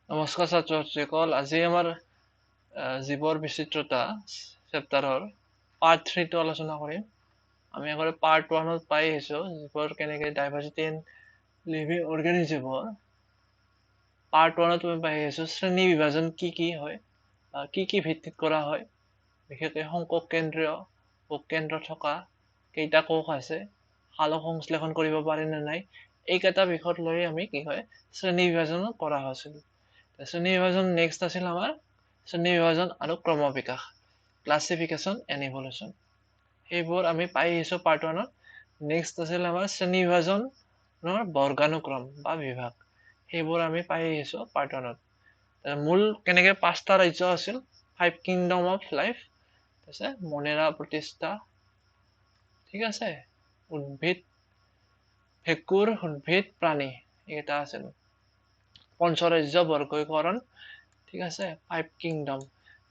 নমস্কাৰ ছাত্ৰ ছাত্ৰীসকল, আজি আমাৰ জীৱৰ বিচিত্ৰতা চেপ্টাৰৰ পাৰ্ট 3 টো আলোচনা কৰিম। আমি আগতে পাৰ্ট 1 পাই আহিছো জীৱৰ কেনেকৈ ডাইভাৰ্চিটি ইন লিভিং অৰ্গেনিজমৰ। পাৰ্ট 1 আমি পাই আহিছো শ্ৰেণী বিভাজন কি হয়, কি ভিত্তিত কৰা হয়, বিশেষকৈ সংকক কেন্দ্ৰীয় কোষ কেন্দ্ৰ থকা কেইটা কোষ আছে, সালোক সংশ্লেষণ কৰিব পাৰে নে নাই, এইকেইটা বিষয়ত লৈ আমি কি হয় শ্ৰেণী বিভাজন কৰা হৈছিল। শ্ৰেণী বিভাজন নেক্সট আছিল আমাৰ শ্ৰেণী বিভাজন আৰু ক্ৰম বিকাশ, ক্লাছিফিকেশ্যন এণ্ড ইভলিউশ্যন। সেইবোৰ আমি পাই আহিছো পাৰ্ট 1 ত। নেক্সট আছিল আমাৰ শ্ৰেণী বিভাজনৰ বৰ্গানুক্ৰম বা বিভাগ, সেইবোৰ আমি পাই আহিছো পাৰ্ট 1 ত। মূল কেনেকে 5টা ৰাজ্য আছিল, 5 কিংডম অফ লাইফ, মনেৰা প্ৰতিষ্ঠা, ঠিক আছে, উদ্ভিদ, ভেঁকুৰ, উদ্ভিদ, প্ৰাণী, এইকেইটা আছিল। পঞ্চৰাজ্য বৰ্গীকৰণ, ঠিক আছে, 5 কিংডম।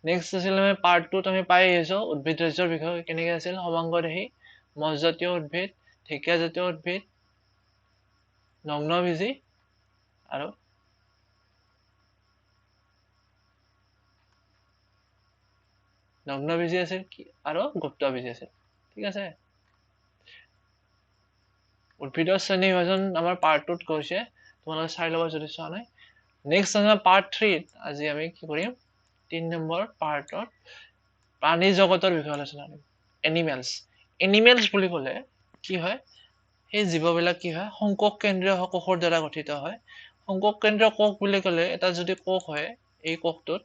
নেক্সট আছিল আমি পাৰ্ট 2 ত আমি পাই আহিছো উদ্ভিদ ৰাজ্যৰ বিষয়ে কেনেকে আছিল, সমাংগদেহী, মজজাতীয় উদ্ভিদ, ঢেকীয়াজাতীয় উদ্ভিদ, নগ্নবীজী আৰু নগ্নবীজী আছিল আৰু গুপ্তবীজী আছিল, ঠিক আছে। উদ্ভিদৰ শ্ৰেণী বিভাজন আমাৰ পাৰ্ট 2 ত গৈছে, তোমালোকে চাই ল'বা যদি চোৱা নাই। নেক্সট আমাৰ পাৰ্ট 3 ত আজি আমি কি কৰিম, 3 নম্বৰ পাৰ্টত প্ৰাণী জগতৰ বিষয়ে আলোচনা কৰিম। এনিমেলছ বুলি ক'লে কি হয়, সেই জীৱবিলাক কি হয় সংকক কেন্দ্ৰীয় কোষৰ দ্বাৰা গঠিত হয়। সংকক কেন্দ্ৰীয় কোষ বুলি ক'লে এটা যদি কোষ হয়, এই কোষটোত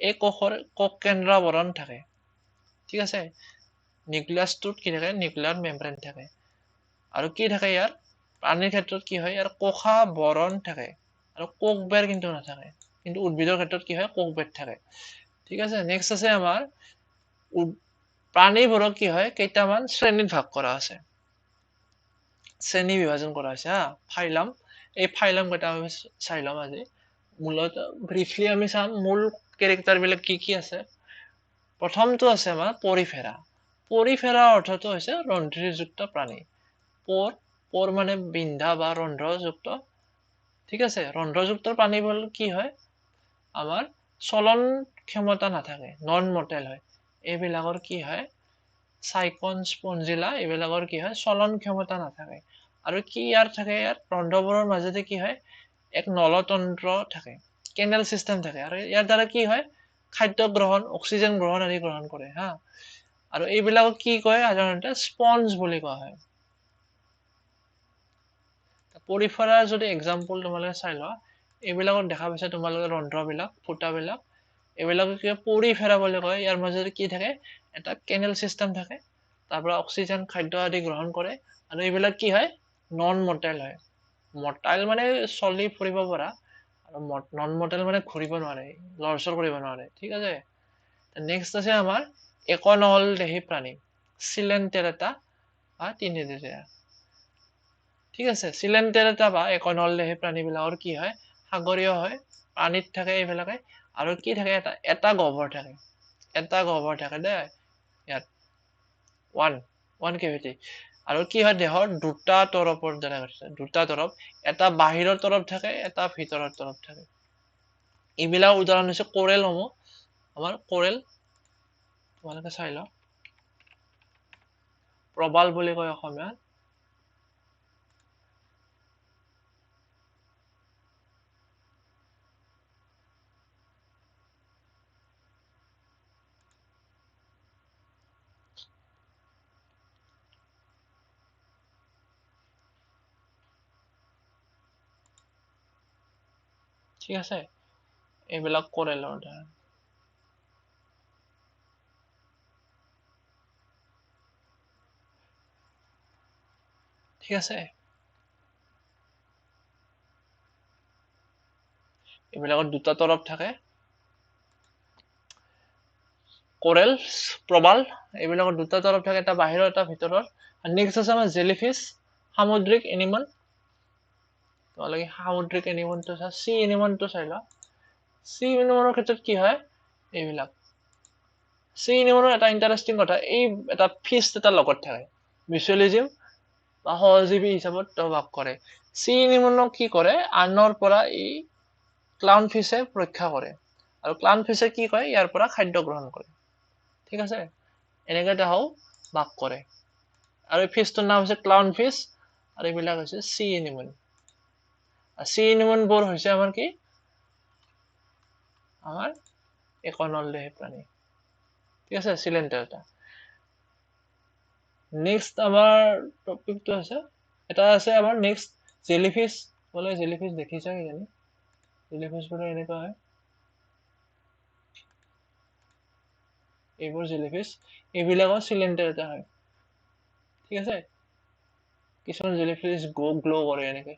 এই কোষৰ কোষ কেন্দ্ৰাৱৰণ থাকে, ঠিক আছে। নিউক্লিয়াছটোত কি থাকে, নিউক্লিয়াৰ মেমব্ৰেন থাকে। আৰু কি থাকে ইয়াৰ, প্ৰাণীৰ ক্ষেত্ৰত কি হয়, ইয়াৰ কোষা বৰণ থাকে আৰু কোষবেৰ কিন্তু নাথাকে। কিন্তু উদ্ভিদৰ ক্ষেত্ৰত কি হয়, কোষবেদ থাকে, ঠিক আছে। নেক্সট আছে আমাৰ প্ৰাণীবোৰক কি হয় কেইটামান শ্ৰেণীত ভাগ কৰা আছে, শ্ৰেণী বিভাজন কৰা হৈছে হা, ফাইলাম। এই ফাইলাম কেইটা আমি চাই ল'ম আজি। মূলত ব্ৰিফলি আমি চাম মূল কেৰেক্টাৰ বিলাক কি আছে। প্ৰথমটো আছে আমাৰ পৰিফেৰা। পৰিফেৰা অৰ্থটো হৈছে ৰন্ধ্ৰীযুক্ত প্ৰাণী। পৰ মানে বিন্ধা বা ৰন্ধ্ৰযুক্ত, ঠিক আছে। ৰন্ধ্ৰযুক্ত প্ৰাণীবোৰ কি হয়, আমাৰ চলন ক্ষমতা নাথাকে, নন মৰ্টেল হয়। এইবিলাকৰ কি হয়, চাইকন স্পঞ্জিলা, এইবিলাকৰ কি হয় চলন ক্ষমতা নাথাকে। আৰু কি ইয়াৰ থাকে, ইয়াত ৰন্ধ্ৰবোৰৰ মাজতে কি হয় এক নলতন্ত্ৰ থাকে, কেনেল চিষ্টেম থাকে, আৰু ইয়াৰ দ্বাৰা কি হয় খাদ্য গ্ৰহণ, অক্সিজেন গ্ৰহণ আদি গ্ৰহণ কৰে হা। আৰু এইবিলাকক কি কয় সাধাৰণতে স্পঞ্জ বুলি কোৱা হয়। পৰিফেৰাৰ যদি এক্সাম্পল তোমালোকে চাই লোৱা, এইবিলাকত দেখা পাইছা তোমালোকে ৰন্ধ্ৰবিলাক, ফুটাবিলাক, এইবিলাকক কিবা পৰিফেৰা বুলি কয়। ইয়াৰ মাজতে কি থাকে, এটা কেনেল চিষ্টেম থাকে, তাৰ পৰা অক্সিজেন খাদ্য আদি গ্ৰহণ কৰে। আৰু এইবিলাক কি হয় নন মৰ্টেল হয়। মৰ্টাইল মানে চলি ফুৰিব পৰা, আৰু নন মৰ্টেল মানে ঘূৰিব নোৱাৰে, লৰচৰ কৰিব নোৱাৰে, ঠিক আছে। নেক্সট আছে আমাৰ একনহলদেহী প্ৰাণী, চিলেণ্টেৰেটা বা তিনিলিডিয়া, ঠিক আছে। চিলেণ্টেৰেটা বা একনহলদেহী প্ৰাণীবিলাকৰ কি হয়, সাগৰীয় হয়, পানীত থাকে এইবিলাকে। আৰু কি থাকে, এটা গহ্বৰ থাকে, এটা গহ্বৰ থাকে দেই ইয়াত, ওৱান কেভিটি। আৰু কি হয়, দেহৰ দুটা তৰফৰ দ্বাৰা গঠিত, দুটা তৰফ, এটা বাহিৰৰ তৰফ থাকে, এটা ভিতৰৰ তৰফ থাকে। এইবিলাক উদাহৰণ হৈছে কোৰেলসমূহ, আমাৰ কোৰেল, তোমালোকে চাই লওঁ, প্ৰবাল বুলি কয় অসমীয়াত। ঠিক আছে, এইবিলাক কোৰেলৰ উদাহৰণ, ঠিক আছে। এইবিলাকৰ দুটা তৰফ থাকে, কোৰেল, প্ৰবাল, এইবিলাকৰ দুটা তৰফ থাকে, এটা বাহিৰৰ এটা ভিতৰৰ। নেক্সট আছে আমাৰ জেলিফিছ, সামুদ্ৰিক এনিমল। তোমালোকে সামুদ্ৰিক এনিমলটো চা, চি এনিমলটো চাই লোৱা। চি এনিমলৰ ক্ষেত্ৰত কি হয়, এইবিলাক চি এনিমলৰ এটা ইণ্টাৰেষ্টিং কথা, এই এটা ফিষ্ট এটা লগত থাকে, মিউচুৱেলিজিম বা সহজীৱী হিচাপত তেওঁ বাস কৰে। চি এনিমলক কি কৰে, আনৰ পৰা ই ক্লাউন ফিছে ৰক্ষা কৰে আৰু ক্লাউন ফিছে কি কৰে ইয়াৰ পৰা খাদ্য গ্ৰহণ কৰে ঠিক আছে এনেকৈ তাহও ভাগ কৰে আৰু এই ফিছটোৰ নাম হৈছে ক্লাউন ফিছ আৰু এইবিলাক হৈছে সি এনিমল সি এনিমল বোৰ হৈছে আমাৰ কি আমাৰ একনলদেহী প্ৰাণী ঠিক আছে সিলিন্ডাৰ নেক্সট আমাৰ টপিকটো আছে এটা আছে আমাৰ নেক্সট জেলিফিছ বলে জেলিফিছ দেখিছা কি জানি জেলিফিছ বলে এনেকুৱা হয় এইবোৰ জেলিফিছ এইবিলাকৰ সিলিন্ডাৰ এটা হয় ঠিক আছে কিছুমান জেলিফিছ গ্লো কৰে এনেকৈ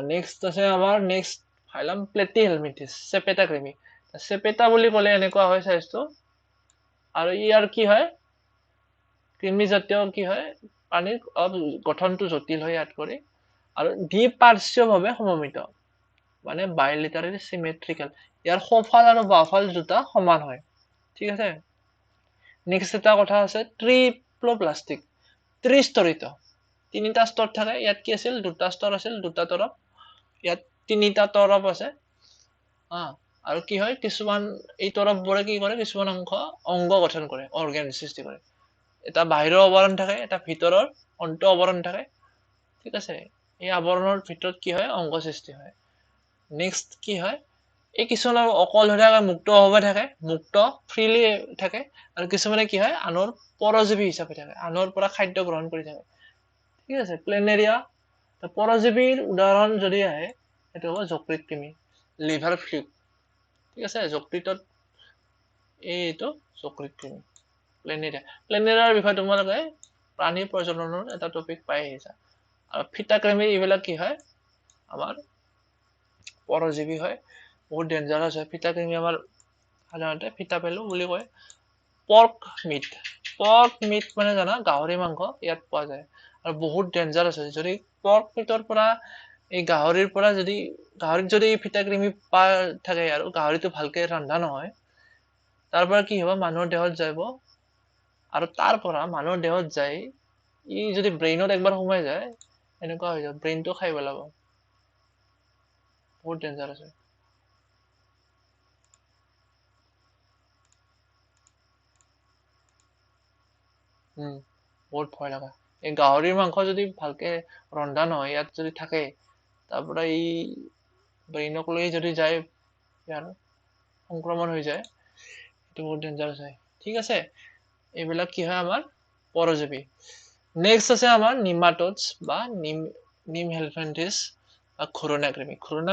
নেক্সট আছে আমাৰ নেক্সট ফাইলাম প্লেটিহেলমিনথিছ চেপেটা ক্ৰিমি চেপেটা বুলি ক'লে এনেকুৱা হয় সাইজটো আৰু ইয়াৰ কি হয় কৃমি জাতীয় কি হয় পানীৰ গঠনটো জটিল হয় ইয়াত কৰি আৰু দ্বিপাৰ্শ্বীয়ভাৱে সমমিত মানে বাইলেটাৰেলি সিমেট্ৰিকেল ইয়াৰ সোঁফাল আৰু বাওঁফাল দুটা সমান হয় ঠিক আছে নেক্সট এটা কথা আছে ট্ৰিপ্লোপ্লাষ্টিক ত্ৰিস্তৰিত তিনিটা স্তৰ থাকে ইয়াত কি আছিল দুটা স্তৰ আছিল দুটা তৰফ ইয়াত তিনিটা তৰফ আছে আৰু কি হয় কিছুমান এই তৰফবোৰে কি কৰে কিছুমান অংগ গঠন কৰে অৰ্গেন সৃষ্টি কৰে এটা বাহিৰৰ আৱৰণ থাকে এটা ভিতৰৰ অন্ত আৱৰণ থাকে ঠিক আছে এই আৱৰণৰ ভিতৰত কি হয় অংগ সৃষ্টি হয় নেক্সট কি হয় এই কিছুমানৰ অকলশৰীয়াকৈ মুক্তভাৱে থাকে মুক্ত ফ্ৰীলি থাকে আৰু কিছুমানে কি হয় আনৰ পৰজীৱী হিচাপে থাকে আনৰ পৰা খাদ্য গ্ৰহণ কৰি থাকে ঠিক আছে প্লেনেৰিয়া পৰজীৱীৰ উদাহৰণ যদি আহে সেইটো হ'ব যকৃত কৃমি লিভাৰ ফ্লুক ঠিক আছে যকৃতত এইটো যকৃত কৃমি প্লেনেৰিয়াৰ বিষয়ে তোমালোকে প্ৰাণী প্ৰজননৰ এটা টপিক পাই আহিছা আৰু ফিটা কৃমি এইবিলাক কি হয় আমাৰ পৰজীৱী হয় বহুত ডেঞ্জাৰাছ হয় ফিটা কৃমি আমাৰ সাধাৰণতে ফিটা পেলু বুলি কয় পৰ্ক মিট মানে জানা গাহৰি মাংস ইয়াত পোৱা যায় আৰু বহুত ডেঞ্জাৰাছ হয় যদি পৰ্ক মিটৰ পৰা এই গাহৰিৰ পৰা যদি গাহৰিত যদি ফিটা কৃমি থাকে আৰু গাহৰিটো ভালকে ৰন্ধা নহয় তাৰ পৰা কি হ'ব মানুহৰ দেহত যাব আৰু তাৰ পৰা মানুহৰ দেহত যায় ই যদি ব্ৰেইনত একবাৰ সোমাই যায় এনেকুৱা হৈ যাব ব্ৰেইনটো খাই পেলাব বহুত ডেঞ্জাৰাছ হয় বহুত ভয় লগা এই গাহৰিৰ মাংস যদি ভালকে ৰন্ধা নহয় ইয়াত যদি থাকে তাৰ পৰা এই ব্ৰেইনক লৈ যদি যায় ইয়াৰ সংক্ৰমণ হৈ যায় এইটো বহুত ডেঞ্জাৰাছ হয় ঠিক আছে এইবিলাক কি হয় আমাৰ পৰজীৱী নেক্সট আছে আমাৰ নিমাটোডছ বা নিম হেলফেন্থিছ বা ঘূৰণীয়া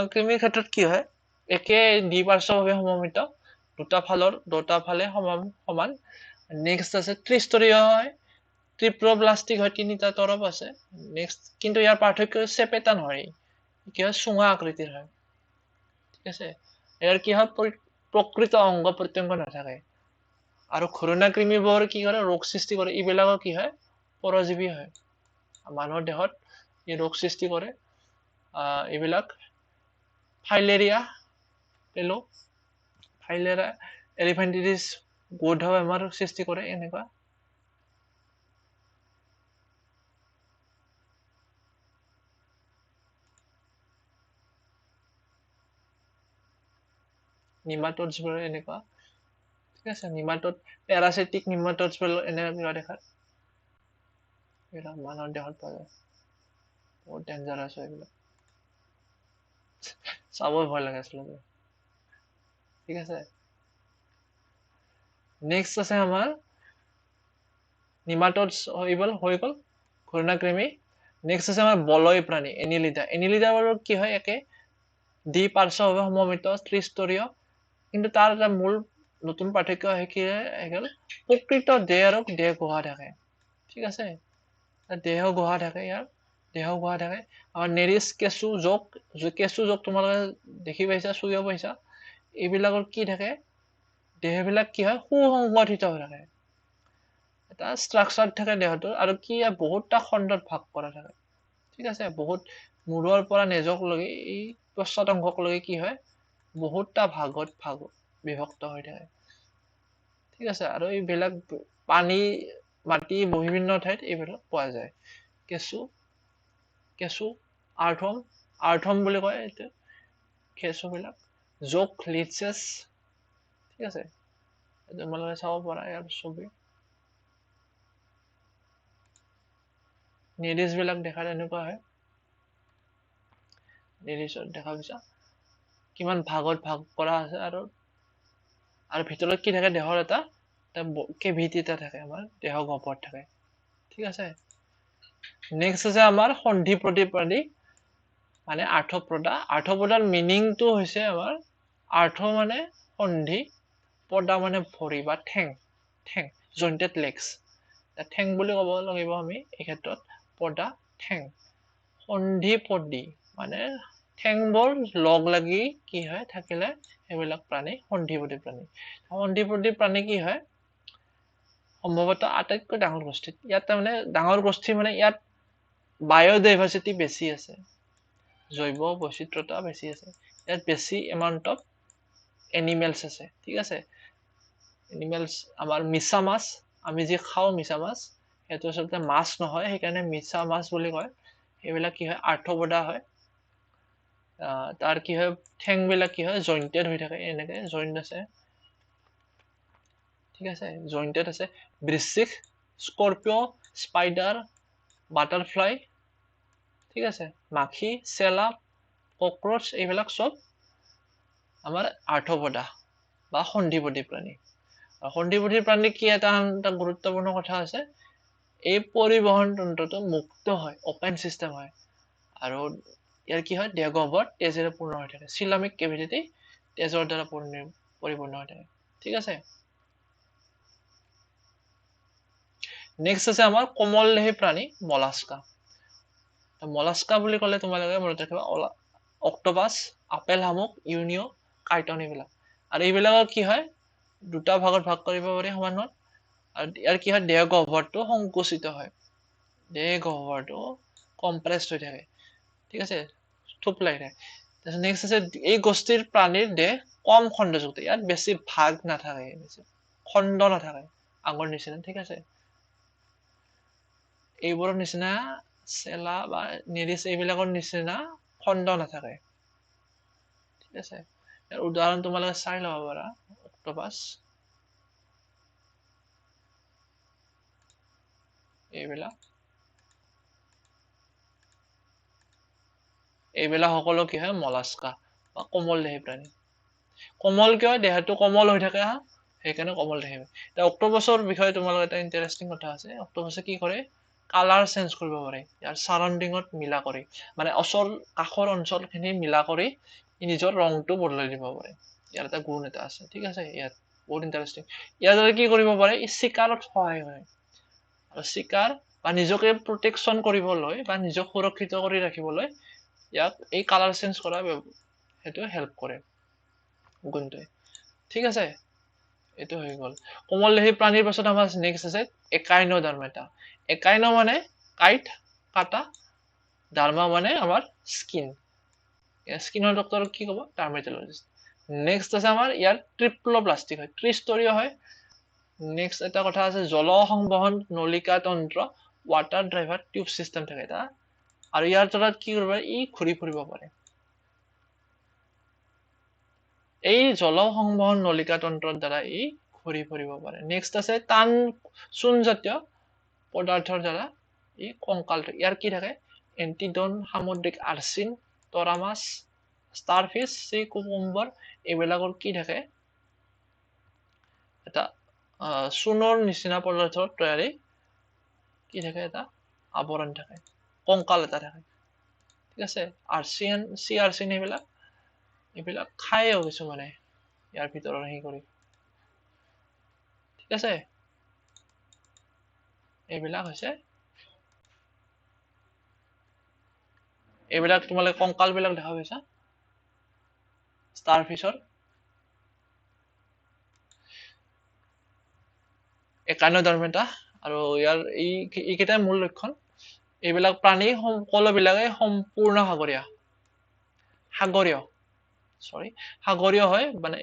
কৃমিৰ ক্ষেত্ৰত কি হয় একে দ্বিপাৰ্শ্বভাৱে সমমিত দুটা ফালে সমান নেক্সট আছে ত্ৰিস্তৰীয় হয় ট্ৰিপ্লোপ্লাষ্টিক হয় তিনিটা তৰফ আছে নেক্সট কিন্তু ইয়াৰ পাৰ্থক্য চেপেটা নহয় কি হয় চুঙা আকৃতিৰ হয় ঠিক আছে ইয়াৰ কি হয় প্ৰকৃত অংগ প্ৰত্যংগ নাথাকে আৰু ঘূৰণীয়া কৃমিবোৰ কি কৰে ৰোগ সৃষ্টি কৰে এইবিলাকৰ কি হয় পৰজীৱী হয় মানুহৰ দেহত ই ৰোগ সৃষ্টি কৰে এইবিলাক ফাইলেৰিয়া এলিফেণ্টিটিছ গোধ বেমাৰ সৃষ্টি কৰে এনেকুৱা নিমাটোডছ বোৰ এনেকুৱা ঠিক আছে নিমাটোড পেৰাচিটিক নিমাটোডছ বোৰ এনেকুৱা দেখাত এইবিলাক মানুহৰ দেহত পোৱা যায় বহুত ডেঞ্জাৰাছ হয় এইবিলাক চাবই ভয় লাগে আচলতে ঠিক আছে নেক্সট আছে আমাৰ নিমাটোডছ হৈ গ'ল ঘূৰণীয়া কৃমি নেক্সট আছে আমাৰ বলয় প্ৰাণী এনিলিডাবোৰ কি হয় একে দ্বিপাৰ্শ্বভাৱে সমমিত ত্ৰিস্তৰীয় কিন্তু তাৰ এটা মূল নতুন পাৰ্থক্য গ'ল প্ৰকৃত দেহ আৰু দেহ গুহা থাকে ঠিক আছে দেহ গুহা থাকে আমাৰ নেৰিছ কেঁচু জোক তোমালোকে দেখি পাইছা চুইও পাইছা এইবিলাকৰ কি থাকে দেহবিলাক কি হয় সুসংগঠিত হৈ থাকে এটা ষ্ট্ৰাকচাৰ থাকে দেহটোৰ আৰু কি বহুতটা খণ্ডত ভাগ কৰা থাকে ঠিক আছে বহুত মূৰৰ পৰা নেজক লগি এই পশ্চাদ অংশকলৈকে কি হয় বহুতটা ভাগত বিভক্ত হৈ থাকে ঠিক আছে আৰু এইবিলাক পানী মাটি বিভিন্ন ঠাইত এইবিলাক পোৱা যায় কেঁচু আৰ্থম আৰ্থম বুলি কয় এইটো খেচুবিলাক জোক লিচেছ ঠিক আছে তোমালোকে চাব পাৰা ইয়াৰ ছবি নিৰিছ বিলাক দেখাত এনেকুৱা হয় নিৰিছত দেখা পাইছা কিমান ভাগত ভাগ কৰা আছে আৰু ভিতৰত কি থাকে দেহৰ এটা কেভিটি এটা থাকে আমাৰ দেহ গহ্বৰত থাকে ঠিক আছে নেক্সট আছে আমাৰ সন্ধি প্ৰতিপ্ৰাণী মানে আৰ্থপ্ৰদাৰ মিনিংটো হৈছে আমাৰ আৰ্থ মানে সন্ধি পদা মানে ভৰি বা ঠেং জইন্টেড লেগছ ঠেং বুলি ক'ব লাগিব আমি এই ক্ষেত্ৰত পদা ঠেং সন্ধি পদি মানে ঠেংবোৰ লগ লাগি কি হয় থাকিলে সেইবিলাক প্ৰাণী সন্ধিপতি প্ৰাণী কি হয় সম্ভৱতঃ আটাইতকৈ ডাঙৰ গোষ্ঠী ইয়াত তাৰমানে ডাঙৰ গোষ্ঠী মানে ইয়াত বায়'ডাইভাৰ্চিটি বেছি আছে জৈৱ বৈচিত্ৰতা বেছি আছে ইয়াত বেছি এমাউণ্ট অফ এনিমেলছ আছে ঠিক আছে এনিমেলছ আমাৰ মিছা মাছ আমি যি খাওঁ মিছা মাছ সেইটো আচলতে মাছ নহয় সেইকাৰণে মিছা মাছ বুলি কয় সেইবিলাক কি হয় আৰ্থপদা হয় তাৰ কি হয় ঠেংবিলাক কি হয় জইন্টেড হৈ থাকে এনেকে জইন্ট আছে ঠিক আছে জইন্টেড আছে বৃশ্চিক স্কৰপিঅ স্পাইডাৰ বাটাৰফ্লাই ঠিক আছে মাখি চেলা ককৰোচ এইবিলাক চব আমাৰ আৰ্থপদা বা সন্ধিপতি প্ৰাণী সন্ধিপতি প্ৰাণী কি এটা গুৰুত্বপূৰ্ণ কথা আছে এই পৰিবহন তন্ত্ৰটো মুক্ত হয় অপেন সিস্টেম হয় আৰু ইয়াৰ কি হয় দেহ গহ্বৰত তেজেৰে পূৰ্ণ হৈ থাকে সিলামিক কেভিটি তেজৰ দ্বাৰা পৰিপূৰ্ণ হৈ থাকে ঠিক আছে নেক্সট আছে আমাৰ কোমলদেহী প্ৰাণী মলাস্কা বুলি ক'লে তোমালোকে মনত ৰাখিবা অক্টোপাছ আপেল শামুক ইউনিও কাইটন এইবিলাক আৰু এইবিলাকৰ কি হয় দুটা ভাগত ভাগ কৰিব পাৰি সমানত আৰু ইয়াৰ কি হয় দেহ গহ্বৰটো সংকুচিত হয় দেহ গহ্বৰটো কম্প্ৰেছড হৈ থাকে ঠিক আছে থুপ লাগি থাকে তাৰপিছত নেক্সট আছে এই গোষ্ঠীৰ প্ৰাণীৰ দেহ কম খণ্ডযুক্ত ইয়াত বেছি ভাগ নাথাকে বেছি খণ্ড নাথাকে আগৰ নিচিনা ঠিক আছে এইবোৰৰ নিচিনা চেলা বা নিৰিছ এইবিলাকৰ নিচিনা খণ্ড নাথাকে ঠিক আছে ইয়াৰ উদাহৰণ তোমালোকে চাই ল'ব পাৰা অক্টোপাছ এইবিলাক সকলো কি হয় মলাস্কা বা কোমলদেহী প্ৰাণী কোমল কিয় দেহটো কোমল হৈ থাকে সেইকাৰণে কোমলদেহী এতিয়া অক্টোপাছৰ বিষয়ে তোমালোকৰ এটা ইণ্টাৰেষ্টিং কথা আছে অক্টোপাছে কি কৰে কালাৰ চেঞ্জ কৰিব পাৰে ইয়াৰ সাৰাউণ্ডিঙত মিলা কৰি মানে কাষৰ অঞ্চলখিনি মিলা কৰি নিজৰ ৰংটো বদলাই দিব পাৰে ইয়াৰ এটা গুণ এটা আছে ঠিক আছে ইয়াত বহুত ইণ্টাৰেষ্টিং ইয়াৰ দ্বাৰা কি কৰিব পাৰে চিকাৰত সহায় কৰে আৰু চিকাৰ বা নিজকে প্ৰটেকশ্যন কৰিবলৈ বা নিজক সুৰক্ষিত কৰি ৰাখিবলৈ ইয়াক এই কালাৰ চেঞ্জ কৰা সেইটো হেল্প কৰে গুণটোৱে ঠিক আছে এইটো হৈ গ'ল কোমলদেহী প্ৰাণীৰ পাছত আমাৰ নেক্সট আছে একাইনোডাৰ্মেটা একাইনো মানে কাইট কাটা ডাৰ্মা মানে আমাৰ স্কিনৰ ডক্টৰক কি ক'ব ডাৰ্মেটলজিষ্ট নেক্সট আছে আমাৰ ইয়াৰ ট্ৰিপ্লোপ্লাষ্টিক হয় ত্ৰিস্তৰীয় হয় নেক্সট এটা কথা আছে জল সংবহন নলিকা তন্ত্ৰ ৱাটাৰ ড্ৰাইভাৰ টিউব চিষ্টেম থাকে এটা আৰু ইয়াৰ তলত কি কৰিব পাৰে ই ঘূৰি ফুৰিব পাৰে এই জল সংবহন নলিকা তন্ত্ৰৰ দ্বাৰা ই ঘূৰি ফুৰিব পাৰে নেক্সট আছে টান চূণজাতীয় পদাৰ্থৰ দ্বাৰা ই কংকাল ইয়াৰ কি থাকে এন্টিডন সামুদ্ৰিক আৰ্চিন তৰা মাছ ষ্টাৰফিছ চি কুকুম্বৰ এইবিলাকৰ কি থাকে এটা চূণৰ নিচিনা পদাৰ্থৰ তৈয়াৰী কি থাকে এটা আৱৰণ থাকে কংকাল এটা থাকে ঠিক আছে আৰ্চিন চি আৰ্চিন এইবিলাক খায়ও কিছুমানে ইয়াৰ ভিতৰৰ হেৰি কৰি ঠিক আছে এইবিলাক হৈছে এইবিলাক তোমালোকে কংকাল বিলাক দেখা পাইছা ষ্টাৰফিছৰ একাইনোডাৰ্মেটা আৰু ইয়াৰ এইকেইটাই মূল লক্ষণ এইবিলাক প্ৰাণী সকলোবিলাকে সম্পূৰ্ণ সাগৰীয় হয় মানে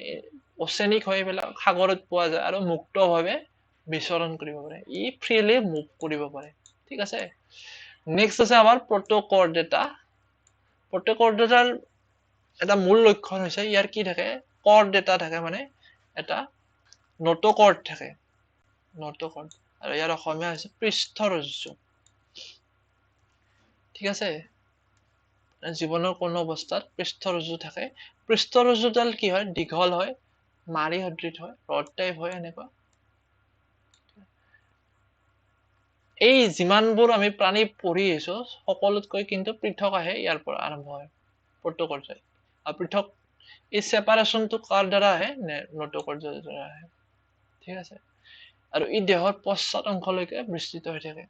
অচেনিক হয় এইবিলাক সাগৰত পোৱা যায় আৰু মুক্তভাৱে বিচৰণ কৰিব পাৰে ই ফ্ৰীলি মুভ কৰিব পাৰে ঠিক আছে নেক্সট আছে আমাৰ প্ৰটোকৰ্ডেটা প্ৰত্যেক কৰডেটাৰ এটা মূল লক্ষণ হৈছে ইয়াৰ কি থাকে কৰডেটা থাকে মানে এটা নটোকৰ্ড থাকে নটোকৰ্ড আৰু ইয়াৰ অসমীয়া হৈছে পৃষ্ঠৰজ্জু ঠিক আছে জীৱনৰ কোনো অৱস্থাত পৃষ্ঠৰজ্জু থাকে পৃষ্ঠৰজ্জুডাল কি হয় দীঘল হয় মাৰি সদৃশ হয় ৰড টাইপ হয় এনেকুৱা এই যিমানবোৰ আমি প্ৰাণী পঢ়ি আহিছো সকলোতকৈ কিন্তু পৃথক আহে ইয়াৰ পৰা আৰম্ভ হয় প্ৰত্যকৰ্যায় আৰু পৃথক এই সেপাৰেশনটো কাৰ দ্বাৰা আহে নটোকৰ্যায়ৰ দ্বাৰা আহে ঠিক আছে আৰু ই দেহৰ পশ্চাৎ অংশলৈকে বিস্তৃত হৈ থাকে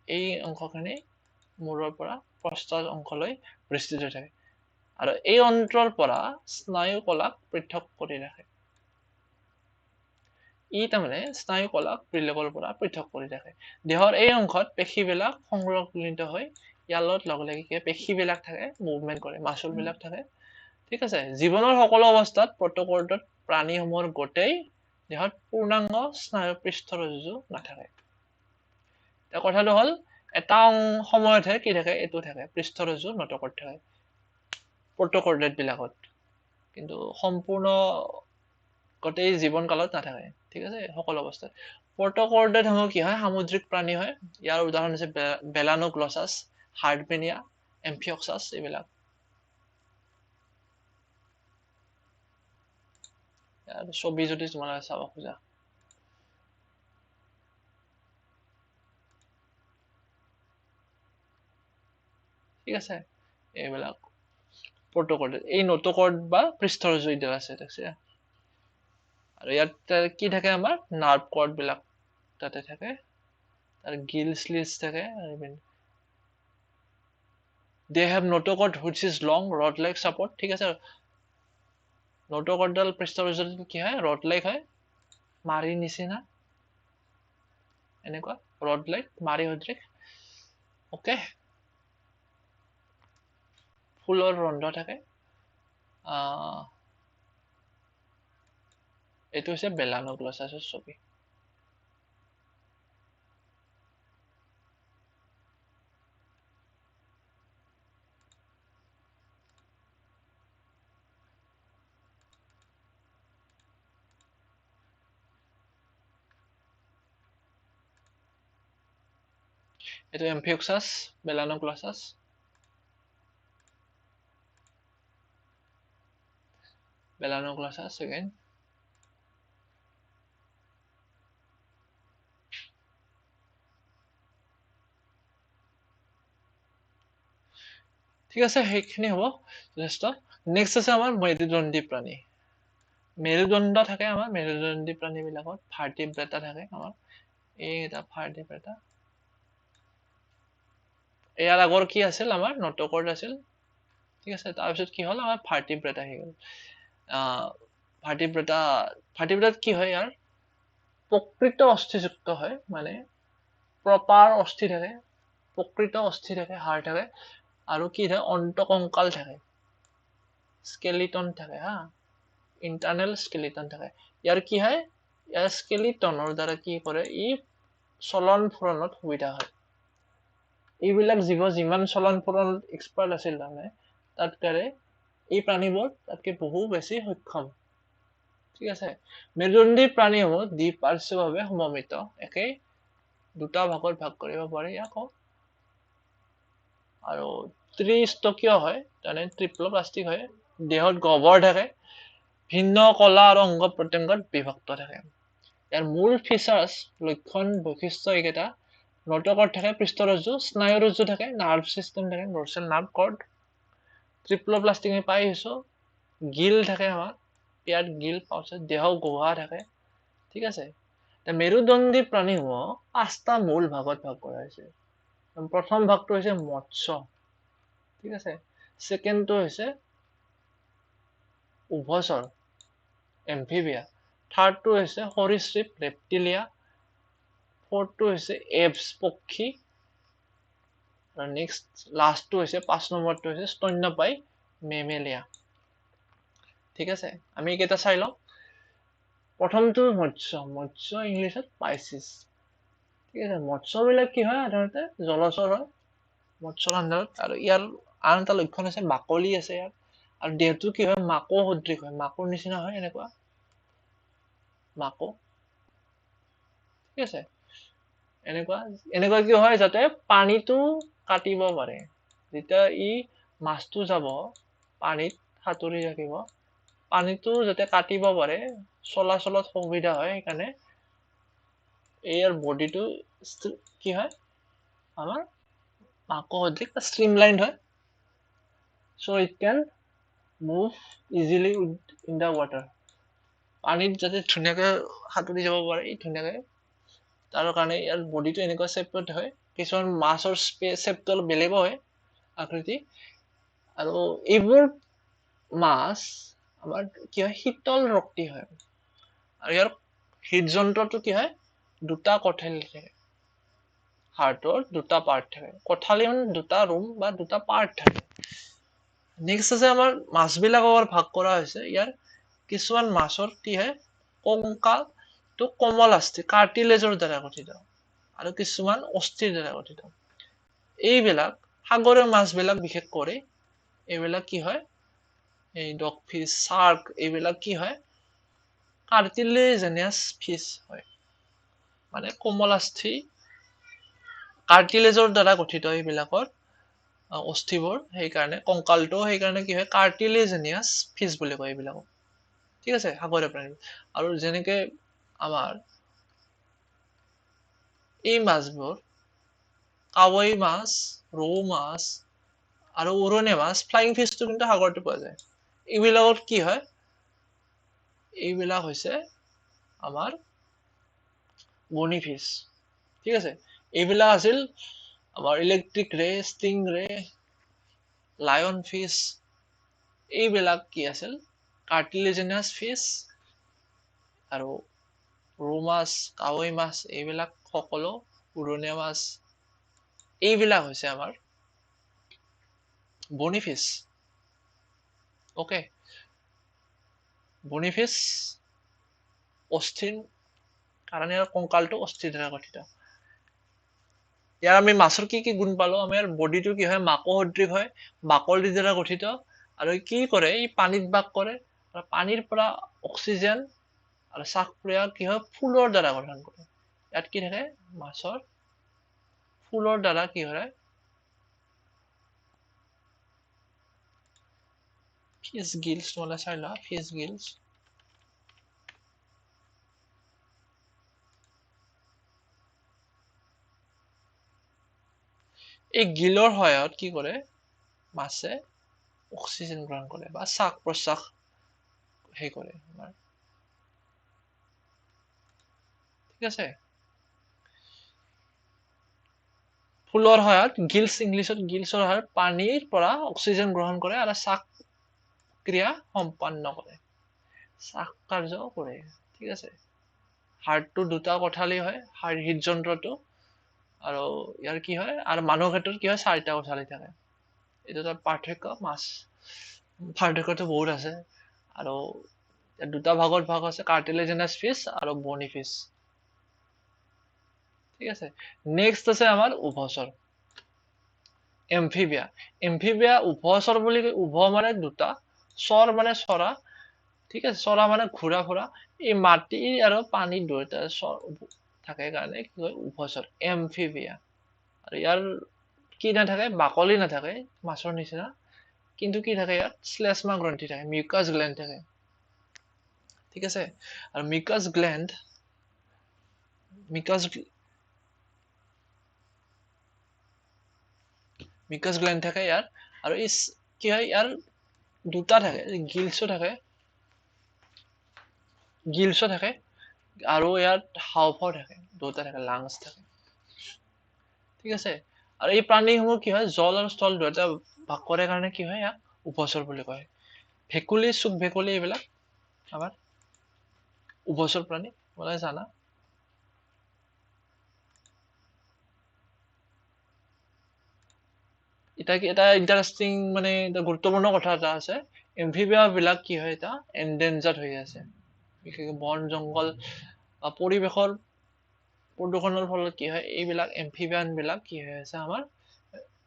এই অংশখিনি মূৰৰ পৰা পশ্চাৎ অংশলৈ বিস্তৃত হৈ থাকে আৰু এই অন্তৰৰ পৰা স্নায়ু কলাক পৃথক কৰি ৰাখে ই তাৰমানে স্নায়ু কলাক বেলেগৰ পৰা পৃথক কৰি ৰাখে দেহৰ এই অংশত পেশীবিলাক সংৰক্ষিত হৈ ইয়াৰ লগত লগ লাগি পেশীবিলাক থাকে মুভমেন্ট কৰে মাসুলবিলাক থাকে ঠিক আছে জীৱনৰ সকলো অৱস্থাত প্ৰত্যকৰ্ডত প্ৰাণীসমূহৰ গোটেই দেহত পূৰ্ণাংগ স্নায়ু পৃষ্ঠৰজ্জু নাথাকে এটা কথাটো হ'ল এটা সময়তহে কি থাকে এইটো থাকে পৃষ্ঠৰজ্জু নটোকৰ্ড থাকে প্ৰত্যকৰ্ডত বিলাকত কিন্তু সম্পূৰ্ণ গোটেই জীৱন কালত নাথাকে ঠিক আছে সকলো অৱস্থাত প্ৰত্যকৰ্ডসমূহ কি হয় সামুদ্ৰিক প্ৰাণী হয় ইয়াৰ উদাহৰণ হৈছে বেলানোগ্লছাছ হাৰ্ডপেনিয়া এম্ফিঅক্সাছ এইবিলাক ইয়াৰ ছবি যদি তোমালোকে চাব খোজা ঠিক আছে এইবিলাক প্ৰত্যকৰ্ড এই নটোকৰ্ড বা পৃষ্ঠৰজ্জু এইডাল আছে দেখছে আৰু ইয়াত কি থাকে আমাৰ নাৰ্ভ কৰ্ড বিলাক তাতে থাকে আৰু গিল স্লিটস থাকে they have notochord which is long rod like support ঠিক আছে নটোকৰ্ডাল পৃষ্ঠৰজ্জুটো কি হয় ৰড লাইক হয় মাৰি নিচিনা এনেকুৱা ৰড লাইক মাৰি সদৃশ ওকে ফুলৰ ৰন্ধ থাকে এইটো হৈছে বেলানোগ্লছাছৰ ছবি এইটো এম্ফিঅক্সাছ বেলানোগ্লছাছ again ঠিক আছে সেইখিনি হ'ব যথেষ্ট নেক্সট আছে আমাৰ মেৰুদণ্ডী প্ৰাণী মেৰুদণ্ড থাকে আমাৰ মেৰুদণ্ডী প্ৰাণী বিলাকত ভাৰ্টিব্ৰেটা থাকে আমাৰ এইটা ভাৰ্টিব্ৰেটা ইয়াৰ আগৰ কি আছিল আমাৰ নটোকৰ্ড আছিল ঠিক আছে তাৰপিছত কি হ'ল আমাৰ ভাৰ্টিব্ৰেটা হৈ গ'ল ভাৰ্টিব্ৰেটাত কি হয় ইয়াৰ প্ৰকৃত অস্থিযুক্ত হয় মানে প্ৰপাৰ অস্থি থাকে প্ৰকৃত অস্থি থাকে হাড় থাকে আৰু কি থাকে অন্তকঙ্কাল থাকে স্কেলিটন থাকে হা ইন্টাৰনেল স্কেলিটন থাকে ইয়াৰ কি হয় ইয়াৰ স্কেলিটনৰ দ্বাৰা কি কৰে ই চলন ফুৰণত সুবিধা হয় এইবিলাক জীৱ যিমান চলন ফুৰণত এক্সপাৰ্ট আছিল তাৰমানে তাতকাৰে এই প্ৰাণীবোৰ তাতকে বহু বেছি সক্ষম ঠিক আছে মেৰুদণ্ডী প্ৰাণীসমূহ দ্বিপাৰ্শ্বীয়ভাৱে সমমিত একে দুটা ভাগত ভাগ কৰিব পাৰি আকৌ আৰু ত্ৰিস্তকীয় হয় তাৰমানে ট্ৰিপ্লোপ্লাষ্টিক হয় দেহত গহ্বৰ থাকে ভিন্ন কলা আৰু অংগ প্ৰত্যংগত বিভক্ত থাকে ইয়াৰ মূল ফিচাৰ্ছ লক্ষণ বৈশিষ্ট্য এইকেইটা নটোকৰ্ড থাকে পৃষ্ঠৰজ্জু স্নায়ুৰজ্জু থাকে নাৰ্ভ চিষ্টেম থাকে ডৰ্চেল নাৰ্ভ কৰ্ড ট্ৰিপ্লোপ্লাষ্টিক আমি পাই আহিছো গিল থাকে আমাৰ ইয়াত গিল পাউচত দেহ গুহা থাকে ঠিক আছে মেৰুদণ্ডী প্ৰাণীসমূহ 5টা মূল ভাগত ভাগ কৰা হৈছে প্ৰথম ভাগটো হৈছে মৎস্য ঠিক আছে সেকেন্ডটো হৈছে উভচৰ এম্ফিবিয়া থাৰ্ডটো হৈছে সৰীসৃপ ৰেপ্টিলিয়া ফোৰ্থটো হৈছে এভছ পক্ষী আৰু নেক্সট লাষ্টটো হৈছে 5 নম্বৰটো হৈছে স্তন্যপায়ী মেমেলিয়া ঠিক আছে আমি কেইটা চাই লওঁ প্ৰথমটো মৎস্য ইংলিছত পাইচিছ ঠিক আছে মৎস্যবিলাক কি হয় সাধাৰণতে জলচৰ হয় মৎস্যৰ আন্দাৰত আৰু ইয়াৰ আন এটা লক্ষণ আছে বাকলি আছে ইয়াত আৰু দেহটো কি হয় মাকো সদৃশ হয় মাকৰ নিচিনা হয় এনেকুৱা মাকো ঠিক আছে এনেকুৱা এনেকুৱা কি হয় যাতে পানীটো কাটিব পাৰে যেতিয়া ই মাছটো যাব পানীত সাঁতুৰি থাকিব পানীটো যাতে কাটিব পাৰে চলাচলত সুবিধা হয় সেইকাৰণে ইয়াৰ বডিটো কি হয় আমাৰ মাকো সদৃশ স্ট্ৰিমলাইন হয় so it can move easily in the water পানীত যাতে ধুনীয়াকৈ সাঁতুৰি যাব পাৰে ই ধুনীয়াকৈ তাৰ কাৰণে ইয়াৰ বডিটো এনেকুৱা শেপত হয় কিছুমান মাছৰ শেপটো অলপ বেলেগো হয় আকৃতি আৰু এইবোৰ মাছ আমাৰ কি হয় শীতল ৰক্তি হয় আৰু ইয়াৰ হৃদযন্ত্ৰটো কি হয় দুটা কঠালি থাকে হাৰ্টৰ দুটা পাৰ্ট থাকে কঠালি মানে দুটা ৰুম বা দুটা পাৰ্ট থাকে নেক্সট আছে আমাৰ মাছবিলাকৰ ভাগ কৰা হৈছে ইয়াৰ কিছুমান মাছৰ কি হয় কংকালটো কোমল অস্থি কাৰ্টিলেজৰ দ্বাৰা গঠিত আৰু কিছুমান অস্থিৰ দ্বাৰা গঠিত এইবিলাক সাগৰীয় মাছবিলাক বিশেষ কৰি এইবিলাক কি হয় এই ডগফিছ শাৰ্ক এইবিলাক কি হয় কাৰ্টিলেজেনিয়াছ ফিছ হয় মানে কোমলাস্থি কাৰ্টিলেজৰ দ্বাৰা গঠিত এইবিলাকৰ অস্থিবোৰ সেইকাৰণে কংকালটো সেইকাৰণে কি হয় কাৰ্টিলেজেনিয়াছ ফিছ বুলি কয় এইবিলাকক ঠিক আছে সাগৰীয় প্ৰাণী আৰু যেনেকে আমাৰ এই মাছবোৰ কাৱৈ মাছ ৰৌ মাছ আৰু উৰণীয়া মাছ ফ্লাইং ফিছটো কিন্তু সাগৰতে পোৱা যায় এইবিলাকত কি হয় এইবিলাক হৈছে আমাৰ বনি ফিছ ঠিক আছে এইবিলাক আছিল আমাৰ ইলেক্ট্ৰিক ৰে ষ্টিং ৰে লায়ন ফিছ এইবিলাক কি আছিল কাৰ্টিলেজেনিয়াছ ফিছ আৰু ৰৌ মাছ কাৱৈ মাছ এইবিলাক সকলো উৰণীয়া মাছ এইবিলাক হৈছে আমাৰ বনি ফিছ ওকে বনি ফিছ অস্থিৰ কাৰণ ইয়াৰ কংকালটো অস্থিৰ দ্বাৰা গঠিত ইয়াৰ আমি মাছৰ কি কি গুণ পালো আমাৰ বডিটো কি হয় মাকো সদৃশ হয় বাকলিৰ দ্বাৰা গঠিত আৰু কি কৰে ই পানীত বাস কৰে আৰু পানীৰ পৰা অক্সিজেন আৰু শ্বাস প্ৰক্ৰিয়া কি হয় ফুলৰ দ্বাৰা গঠন কৰে ইয়াত কি থাকে মাছৰ ফুলৰ দ্বাৰা কি হয় ফিছ গিলছ নহলে চাই লোৱা ফিছ গিলছ এই গিলৰ সহায়ত কি কৰে মাছে অক্সিজেন গ্ৰহণ কৰে বা শ্বাস প্ৰশ্বাস সেই কৰে ঠিক আছে ফুলৰ সহায়ত গিলছ ইংলিছত গিলছৰ সহায়ত পানীৰ পৰা অক্সিজেন গ্ৰহণ কৰে আৰু শ্বাস ক্ৰিয়া সম্পন্ন কৰে শ্বাস কাৰ্য কৰে ঠিক আছে হাৰ্টটো দুটা কঠালি হয় হৃদযন্ত্ৰটো আৰু ইয়াৰ কি হয় আৰু মানুহৰ ক্ষেত্ৰত কি হয় চাৰিটা কঠালি থাকে এইটো এটা পাৰ্থক্য মাছ পাৰ্থক্যটো বহুত আছে আৰু দুটা ভাগত ভাগ আছে কাৰ্টিলেজেনাছ ফিছ আৰু বনি ফিছ ঠিক আছে নেক্সট আছে আমাৰ উভচৰ এমফিবিয়া উভচৰ বুলি উভ মানে দুটা চৰ মানে চৰা ঠিক আছে চৰা মানে ঘূৰা ফুৰা এই মাটি আৰু পানী দুয়োটা থাকে কাৰণে কি হয় উভচৰ এমফিবিয়া আৰু ইয়াৰ কি নাথাকে বাকলি নাথাকে মাছৰ নিচিনা কিন্তু কি থাকে ইয়াত শ্লেষ্মা গ্ৰন্থি থাকে মিউকাছ গ্লেণ্ড থাকে ঠিক আছে আৰু মিউকাছ গ্লেণ্ড থাকে ইয়াত আৰু ই কি হয় ইয়াৰ দুটা থাকে গিলছো থাকে আৰু ইয়াত হাওঁফাও থাকে দুটা থাকে লাংছ থাকে ঠিক আছে আৰু এই প্ৰাণীসমূহ কি হয় জল আৰু স্থল দুয়োটা ভাগ কৰে কাৰণে কি হয় ইয়াক উভচৰ বুলি কয় ভেকুলী চুক ভেকুলী এইবিলাক আমাৰ উভচৰ প্ৰাণী তোমালোকে জানা এটা ইণ্টাৰেষ্টিং মানে এটা গুৰুত্বপূৰ্ণ কথা এটা আছে এমফিবিয়া বিলাক কি হয় এটা এন্ডেঞ্জাৰ্ড হৈ আছে বিশেষকৈ বন জংগল পৰিৱেশৰ প্ৰদূষণৰ ফলত কি হয় এইবিলাক এমফিবিয়ান বিলাক কি হৈ আছে আমাৰ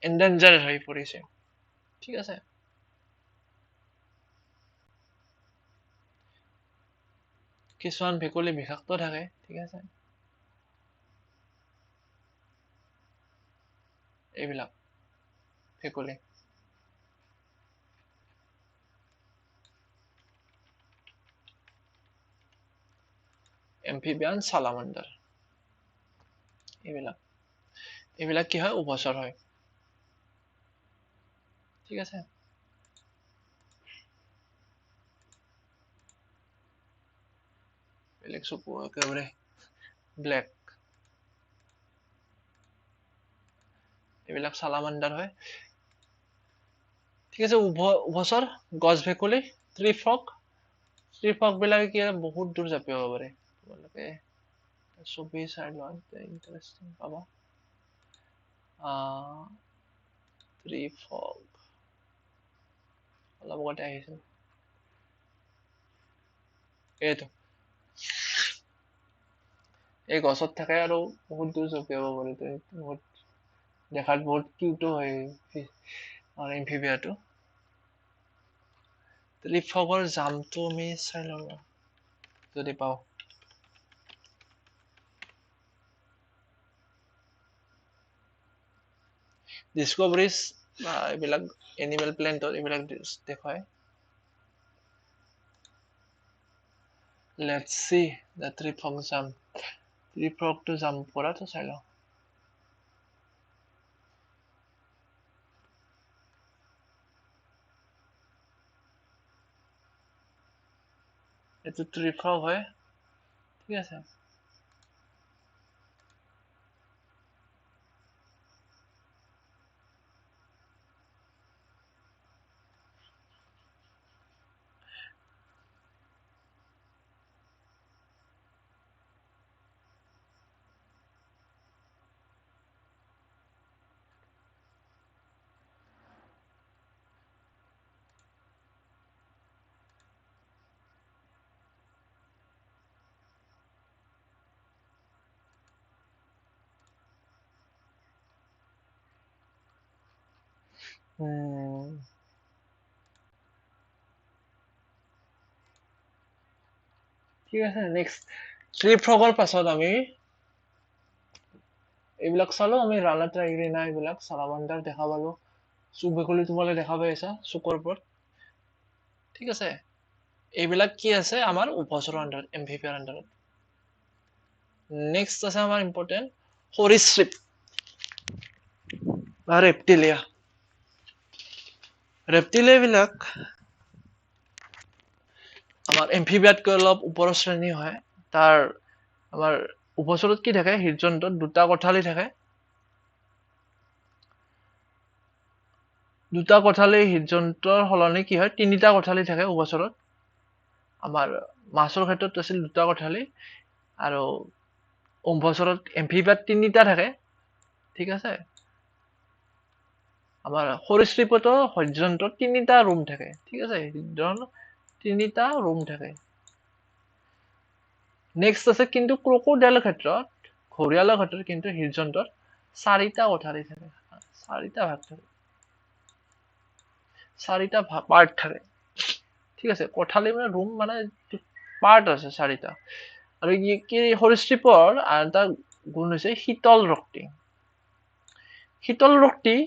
এন্ডেঞ্জাৰ্ড হৈ পৰিছে ঠিক আছে কিছুমান ভেকুলী বিষাক্ত থাকে ঠিক আছে এইবিলাক ভেকুলী এম্ফিবিয়ান সালামান্ডাৰ এইবিলাক কি হয় উভচৰ হয় ঠিক আছে বেলেগ চকু একেবাৰে ব্লেক এইবিলাক সালামান্ডাৰ হয় ঠিক আছে উভচৰ গছ ভেকুলী ট্ৰী ফ্ৰগ বিলাকে কি বহুত দূৰ জাপিব পাৰে তোমালোকে ছবি চাই লোৱা ইণ্টাৰেষ্টিং পাবা ট্ৰী ফ্ৰগ অলপ আগতে আহিছিল এইটো এই গছত থাকে আৰু বহুত দূৰ জঁপিয়াব পাৰে বহুত দেখাত বহুত কিউটো হয় এম্ফিবিয়াটো ট্ৰী ফ্ৰগৰ জামটো আমি চাই লওঁ যদি পাওঁ ডিস্কভাৰীজ বা এইবিলাক এনিমেল প্লেনেটত এইবিলাক দেখুৱায় let's see the tree frog jump tree ফ্ৰগটো জাম্প কৰাটো চাই লওঁ এইটো ট্ৰী ফ্ৰগ হয় ঠিক আছে ঠিক আছে নেক্সট ট্ৰী ফ্ৰগৰ পাছত আমি এইবিলাক চালো আমি ৰালা ট্ৰাইগ্ৰিনা এইবিলাক সালামান্ডাৰ দেখা পালো চুক ভেকুলী তোমালোকে দেখা পাই আছা চুকৰ ওপৰত ঠিক আছে এইবিলাক কি আছে আমাৰ উভচৰৰ আন্ডাৰত এম্ফিবিয়াৰ আন্ডাৰত নেক্সট আছে আমাৰ ইম্পৰ্টেণ্ট সৰীসৃপ বা ৰেপ্টিলিয়া ৰেপ্টিলিয়াবিলাক আমাৰ এম্ফিবিয়াতকৈ অলপ ওপৰৰ শ্ৰেণী হয় তাৰ আমাৰ উভচৰত কি থাকে হৃদযন্ত্ৰত দুটা কঠালি থাকে দুটা কঠালি হৃদযন্ত্ৰৰ সলনি কি হয় তিনিটা কঠালি থাকে উভচৰত আমাৰ মাছৰ ক্ষেত্ৰত আছিল দুটা কঠালি আৰু উভচৰত এম্ফিবিয়াত তিনিটা থাকে ঠিক আছে আমাৰ সৰীসৃপতো হৃদযন্ত্ৰত তিনিটা ৰুম থাকে ঠিক আছে তিনিটা ৰুম থাকে নেক্সট আছে কিন্তু ক্ৰক'ডাইলৰ ক্ষেত্ৰত ঘৰিয়ালৰ ক্ষেত্ৰত কিন্তু হৃদযন্ত্ৰত চাৰিটা কঠালি থাকে চাৰিটা ভাগ থাকে চাৰিটা পাৰ্ট থাকে ঠিক আছে কঠালি মানে ৰুম মানে পাৰ্ট আছে চাৰিটা আৰু কি সৰীসৃপৰ এটা গুণ হৈছে শীতল ৰক্তি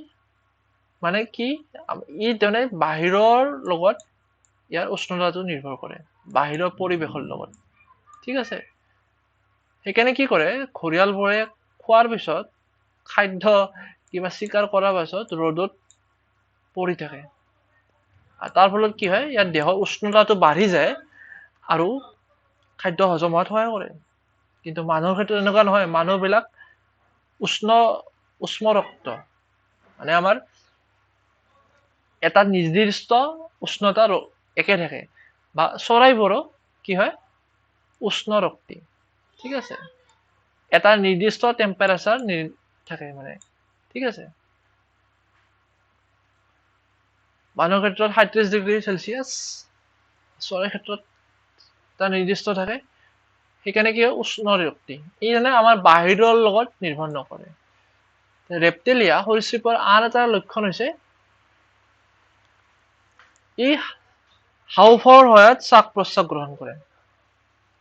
মানে কি ই মানে বাহিৰৰ লগত ইয়াৰ উষ্ণতাটো নিৰ্ভৰ কৰে বাহিৰৰ পৰিৱেশৰ লগত ঠিক আছে সেইকাৰণে কি কৰে ঘৰিয়ালবোৰে খোৱাৰ পিছত খাদ্য কিবা চিকাৰ কৰাৰ পাছত ৰ'দত পৰি থাকে আৰু তাৰ ফলত কি হয় ইয়াৰ দেহৰ উষ্ণতাটো বাঢ়ি যায় আৰু খাদ্য হজম হোৱাত সহায় কৰে কিন্তু মানুহৰ ক্ষেত্ৰত এনেকুৱা নহয় মানুহবিলাক উষ্ণ ৰক্ত মানে আমাৰ এটা নিৰ্দিষ্ট উষ্ণতা একে থাকে বা চৰাইবোৰো কি হয় উষ্ণ ৰক্তি ঠিক আছে এটা নিৰ্দিষ্ট টেম্পাৰেচাৰ থাকে মানে ঠিক আছে মানুহৰ ক্ষেত্ৰত ৩৭ ডিগ্ৰী চেলচিয়াছ চৰাইৰ ক্ষেত্ৰত এটা নিৰ্দিষ্ট থাকে সেইকাৰণে কি হয় উষ্ণ ৰক্তি ই মানে আমাৰ বাহিৰৰ লগত নিৰ্ভৰ নকৰে ৰেপ্টিলিয়া সৰীসৃপৰ আন এটা লক্ষণ হৈছে ই হাওঁফাওঁৰ সহায়ত শ্বাস প্ৰশ্বাস গ্ৰহণ কৰে।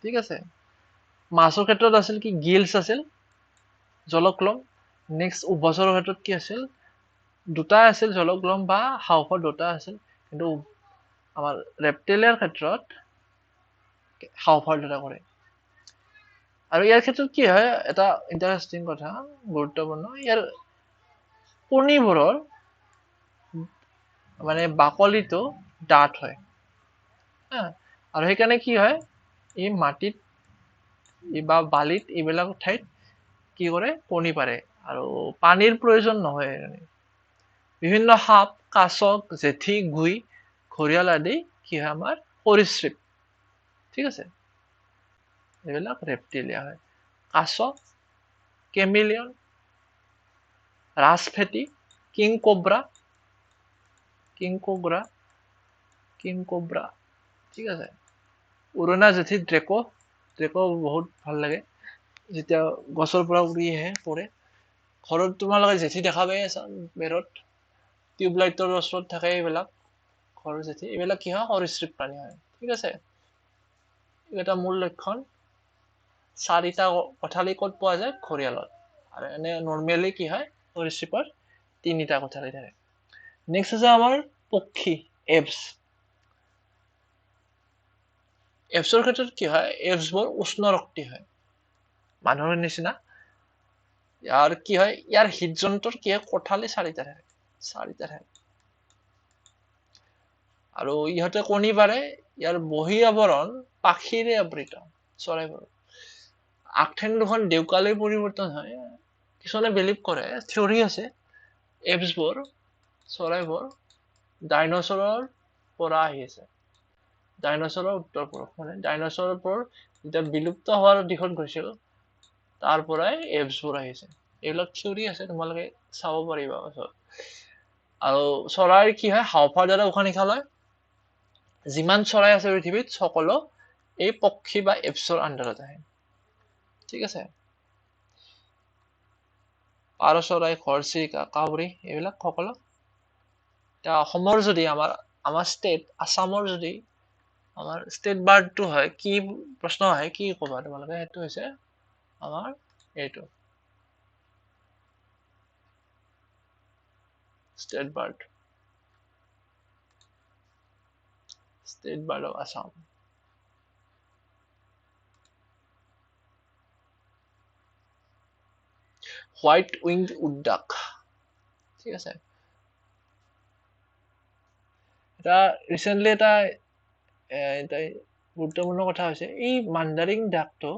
ঠিক আছে, মাছৰ ক্ষেত্ৰত আছিল কি গিলছ আছিল, জলক্লম। নেক্সট উভচৰৰ ক্ষেত্ৰত কি আছিল, দুটা আছিল জলক্লম বা হাওঁফাওঁ দুটা আছিল, কিন্তু আমাৰ ৰেপ্টেলিয়াৰ ক্ষেত্ৰত হাওঁফাওঁৰ দুটা কৰে। আৰু ইয়াৰ ক্ষেত্ৰত কি হয়, এটা ইণ্টাৰেষ্টিং কথা, গুৰুত্বপূৰ্ণ, ইয়াৰ কণীবোৰৰ মানে বাকলিটো ডাঠ হয়, আৰু সেইকাৰণে কি হয়, এই মাটিত বা বালিত এইবিলাক ঠাইত কি কৰে, কণী পাৰে, আৰু পানীৰ প্ৰয়োজন নহয়। বিভিন্ন সাপ, কাছ, জেঠী, গুই, ঘৰিয়াল আদি কি হয় আমাৰ সৰীসৃপ। ঠিক আছে, এইবিলাক ৰেপ্টিলিয়া হয়। কাছ, কেমিলিয়ন, ৰাজফেটি, কিং কোব্ৰা, ঠিক আছে। উৰণা জেঠী ড্ৰেকো বহুত ভাল লাগে, যেতিয়া গছৰ পৰা উৰি আহে পৰে। ঘৰত তোমালোকে জেঠী দেখা পাই আছা, বেৰত টিউবলাইটৰ ওচৰত থাকে এইবিলাক ঘৰৰ জেঠী, এইবিলাক কি হয়, সৰীসৃপ প্ৰাণী হয়। ঠিক আছে, এটা মূল লক্ষণ। চাৰিটা কঠালি ক'ত পোৱা যায়, ঘৰিয়ালত, আৰু এনে নৰ্মেলি কি হয়, সৰীসৃপৰ তিনিটা কঠালি থাকে। নেক্সট আছে আমাৰ পক্ষী, এভছ। এভছৰ ক্ষেত্ৰত কি হয়, এভছবোৰ উষ্ণ ৰক্তি হয়, মানুহৰ নিচিনা। ইয়াৰ কি হয়, ইয়াৰ হৃদযন্ত্ৰৰ কি হয়, কঠালি চাৰিটা থাকে, আৰু ইহঁতে কণী পাৰে। ইয়াৰ বহি আৱৰণ পাখিৰে আবৃত, চৰাইবোৰ। আগঠেং দুখন দেউকালৈ পৰিৱৰ্তন হয়। কিছুমানে বিলিভ কৰে, থিয়ৰী আছে, এভছবোৰ, চৰাইবোৰ ডাইনছৰৰ পৰা আহি আছে। ডাইনছৰৰ উত্তৰ পুৰুষ, মানে ডাইনছৰৰ পৰা যেতিয়া বিলুপ্ত হোৱাৰ দিশত গৈছিল, তাৰ পৰাই এভছবোৰ আহিছে। এইবিলাক থিয়ৰী আছে, তোমালোকে চাব পাৰিবা পাছত। আৰু চৰাইৰ কি হয়, হাওঁফাওঁৰ দ্বাৰা উশাহ নিশাহ লয়। যিমান চৰাই আছে পৃথিৱীত, সকলো এই পক্ষী বা এভছৰ আণ্ডাৰত আহে। ঠিক আছে, পাৰ চৰাই, ঘৰচিৰিকা, কাউৰী, এইবিলাক সকলো। এতিয়া অসমৰ যদি আমাৰ ষ্টেট আছামৰ যদি আমাৰ ষ্টেট বাৰ্ডটো হয়, কি প্ৰশ্ন আহে, কি ক'বা তোমালোকে, সেইটো হৈছে আমাৰ এইটো state bird of Assam. White winged wood duck. ঠিক আছে, এটা ৰিচেণ্টলি এটা গুৰুত্বপূৰ্ণ কথা হৈছে, এই মাণ্ডাৰিং ডাকটো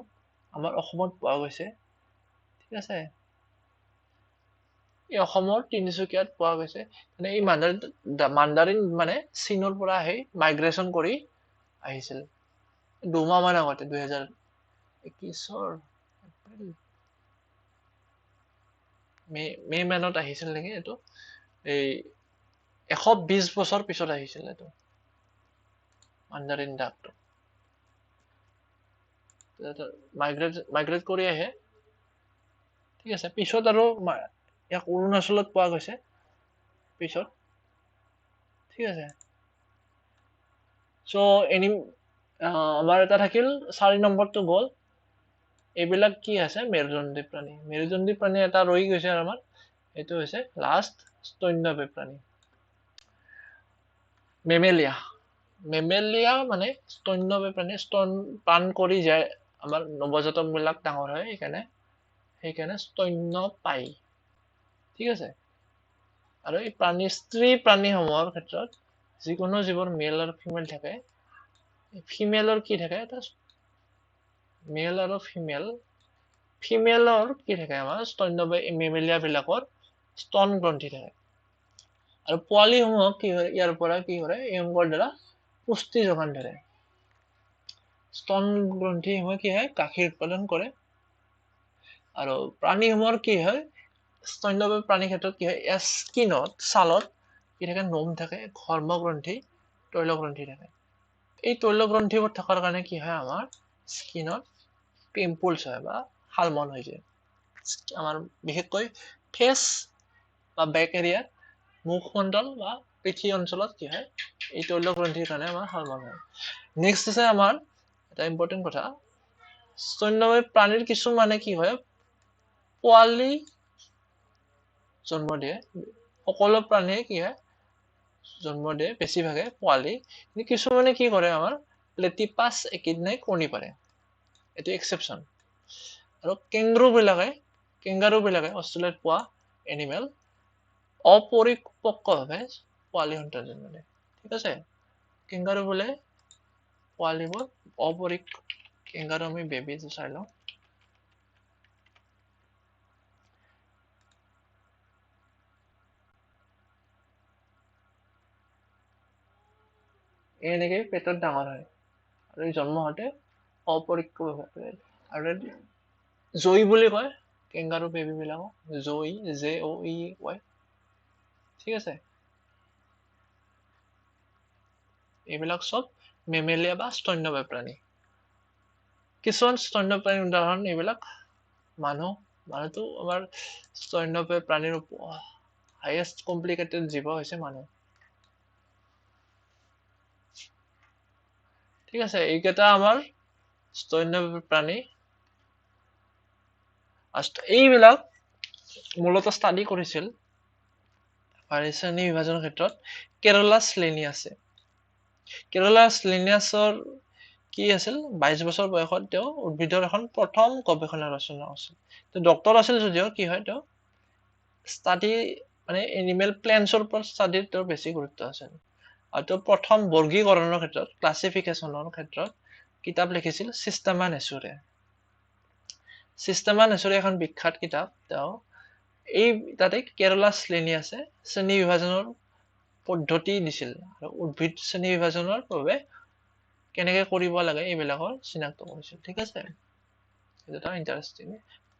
আমাৰ অসমত পোৱা গৈছে। ঠিক আছে, এই অসমৰ তিনিচুকীয়াত পোৱা গৈছে। মানে এই মাণ্ডাৰিন মানে চীনৰ পৰা আহি মাইগ্ৰেশ্যন কৰি আহিছিল 2 মাহ মান আগতে, 2021 মে মানত আহিছিল নেকি। এইটো এই 120 বছৰ পিছত আহিছিল এইটো মাণ্ডাৰিন ডাকটো। মাইগ্ৰেট কৰি আহে। ঠিক আছে, পিছত আৰু ইয়াক অৰুণাচলত পোৱা গৈছে পিছত। ঠিক আছে, চ' আমাৰ এটা থাকিল 4 নম্বৰটো গ'ল। এইবিলাক কি আছে, মেৰুদণ্ডী প্ৰাণী। মেৰুদণ্ডী প্ৰাণী এটা ৰৈ গৈছে আমাৰ, এইটো হৈছে লাষ্ট স্তন্যপায়ী প্ৰাণী, মেমেলিয়া মানে স্তন্যপায়ী প্ৰাণী, স্তন পান কৰি যায় আমাৰ নৱজাতক বিলাক ডাঙৰ হয়, সেইকাৰণে স্তন্যপায়ী। ঠিক আছে, আৰু এই স্ত্ৰী প্ৰাণীসমূহৰ ক্ষেত্ৰত যিকোনো জীৱৰ মেল আৰু ফিমেল থাকে, ফিমেলৰ কি থাকে, এটা মেল আৰু ফিমেলৰ কি থাকে, আমাৰ স্তন্যপায়ী মেমেলিয়া বিলাকৰ স্তন গ্ৰন্থি থাকে। আৰু পোৱালীসমূহক কি হয়, ইয়াৰ পৰা কি কৰে, এই অংগৰ দ্বাৰা পুষ্টি যোগান ধৰে। স্তন গ্ৰন্থিসমূহে কি হয়, গাখীৰ উৎপাদন কৰে। আৰু প্ৰাণীসমূহৰ কি হয়, স্তন্যপায়ী প্ৰাণীৰ ক্ষেত্ৰত কি হয়, ইয়াৰ স্কিনত, ছালত কি থাকে, নোম থাকে, ঘৰ্মগ্ৰন্থি, তৈলগ্ৰন্থি থাকে। এই তৈলগ্ৰন্থিবোৰ থকাৰ কাৰণে কি হয়, আমাৰ স্কিনত পিম্পলছ হয় বা শালমন হৈ যায়। আমাৰ বিশেষকৈ ফেচ বা বেক এৰিয়াত, মুখমণ্ডল বা পিঠি অঞ্চলত কি হয় এই তৈল গ্ৰন্থিৰ কাৰণে আমাৰ হৰমন হয় নেক্সট আছে আমাৰ এটা ইম্পৰ্টেন্ট কথা স্তন্যপায়ী প্ৰাণীৰ কিছুমানে কি হয় পোৱালি জন্ম দিয়ে সকলো প্ৰাণীয়ে কি হয় জন্ম দিয়ে বেছিভাগে পোৱালি কিন্তু কিছুমানে কি কৰে আমাৰ প্লেটিপাছ একিডনাই কণী পাৰে এটো এক্সেপশন আৰু কেংগাৰু বিলাকে অষ্ট্ৰেলিয়াত পোৱা এনিমেল অপৰিপক্কভাৱে পোৱালি সন্তান জন্ম দিয়ে ঠিক আছে কেংগাৰু বোলে পোৱালিবোৰ কেংগাৰু আমি বেবি চাই লওঁ এনেকে পেটত ডাঙৰ হয় আৰু জন্ম হওঁতে অপৰিপক্কভাৱে আৰু জয়ী বুলি কয় কেংগাৰু বেবি বিলাকক জয়ী JOEY ঠিক আছে এইবিলাক সব মেমেলিয়া বা স্তন্যপায়ী প্ৰাণী কিছুমান স্তন্যপায়ী উদাহৰণ এইবিলাক মানুহটো আমাৰ স্তন্যপায়ী প্ৰাণীৰ হাইয়েষ্ট কমপ্লিকেটেড জীৱ হৈছে মানুহ ঠিক আছে এইকেইটা আমাৰ স্তন্যপায়ী প্ৰাণী এইবিলাক মূলত ষ্টাডি কৰিছিল শ্ৰেণী বিভাজনৰ ক্ষেত্ৰত কেৰলাছ লিনিয়াছৰ কি আছিল 22 বছৰ বয়সত তেওঁ উদ্ভিদৰ এখন প্ৰথম গৱেষণা ৰচনা কৰিছিল তো ডক্টৰ আছিল যদিও কি হয় তেওঁ ষ্টাডি মানে এনিমেল প্লেন্টছৰ ওপৰত ষ্টাডিত তেওঁৰ বেছি গুৰুত্ব আছিল আৰু তেওঁ প্ৰথম বৰ্গীকৰণৰ ক্ষেত্ৰত ক্লাছিফিকেশ্যনৰ ক্ষেত্ৰত কিতাপ লিখিছিল চিষ্টেমা নেচুৰে এখন বিখ্যাত কিতাপ তেওঁ এই তাতে কেৰলাছ লিনিয়াছে শ্ৰেণী বিভাজনৰ পদ্ধতি দিছিল আৰু উদ্ভিদ শ্ৰেণী বিভাজনৰ বাবে কেনেকৈ কৰিব লাগে এইবিলাকৰ চিনাক্ত কৰিছিল ঠিক আছে এটা ইন্টাৰেষ্টিং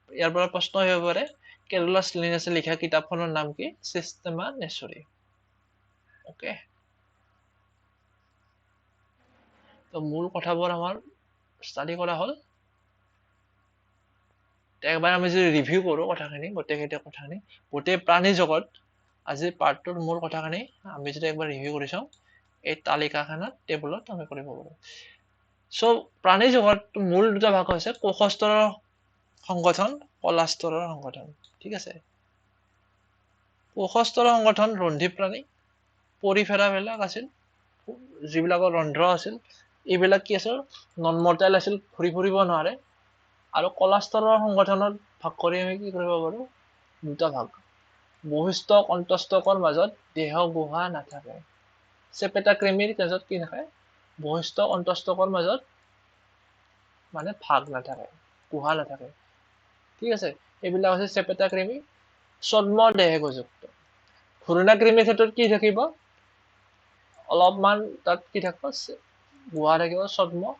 ইয়াৰ পৰা প্ৰশ্ন আহিব পাৰে কেৰলাছ লিনিয়াছে লিখা কিতাপখনৰ নাম কি চিষ্টেমা নেচুৰে ওকে তো মূল কথাবোৰ আমাৰ ষ্টাডি কৰা হ'ল একবাৰ আমি যদি ৰিভিউ কৰো কথাখিনি গোটেই প্ৰাণী জগত আজি পাৰ্টটোৰ মূল কথাখিনি আমি যদি একবাৰ ৰিভিউ কৰি চাওঁ এই তালিকাখনত টেবুলত আমি কৰিব পাৰো সো প্ৰাণী জগত মূল দুটা ভাগ হৈছে কোষস্তৰৰ সংগঠন কলাস্তৰৰ সংগঠন ঠিক আছে কোষস্তৰৰ সংগঠন ৰন্ধি প্ৰাণী পৰিফেৰা বিলাক আছিল যিবিলাকৰ ৰন্ধ্ৰ আছিল এইবিলাক কি আছিল নন মৰ্টেল আছিল ঘূৰি ফুৰিব নোৱাৰে আৰু কলাস্তৰৰ সংগঠনত ভাগ কৰি আমি কি কৰিব পাৰো দুটা ভাগ বহিস্থ অন্তস্থকৰ মাজত দেহ গুহা নাথাকে চেপেটা ক্ৰেমিৰ মাজত কি থাকে বহিস্থ অন্তস্থকৰ মাজত মানে ভাগ নাথাকে গুহা নাথাকে ঠিক আছে এইবিলাক হৈছে চেপেটা ক্ৰেমি ছদ্ম দেহগযুক্ত ঘূৰ্ণা ক্ৰেমিৰ ক্ষেত্ৰত কি থাকিব অলপমান তাত কি থাকিব গুহা থাকিব ছদ্ম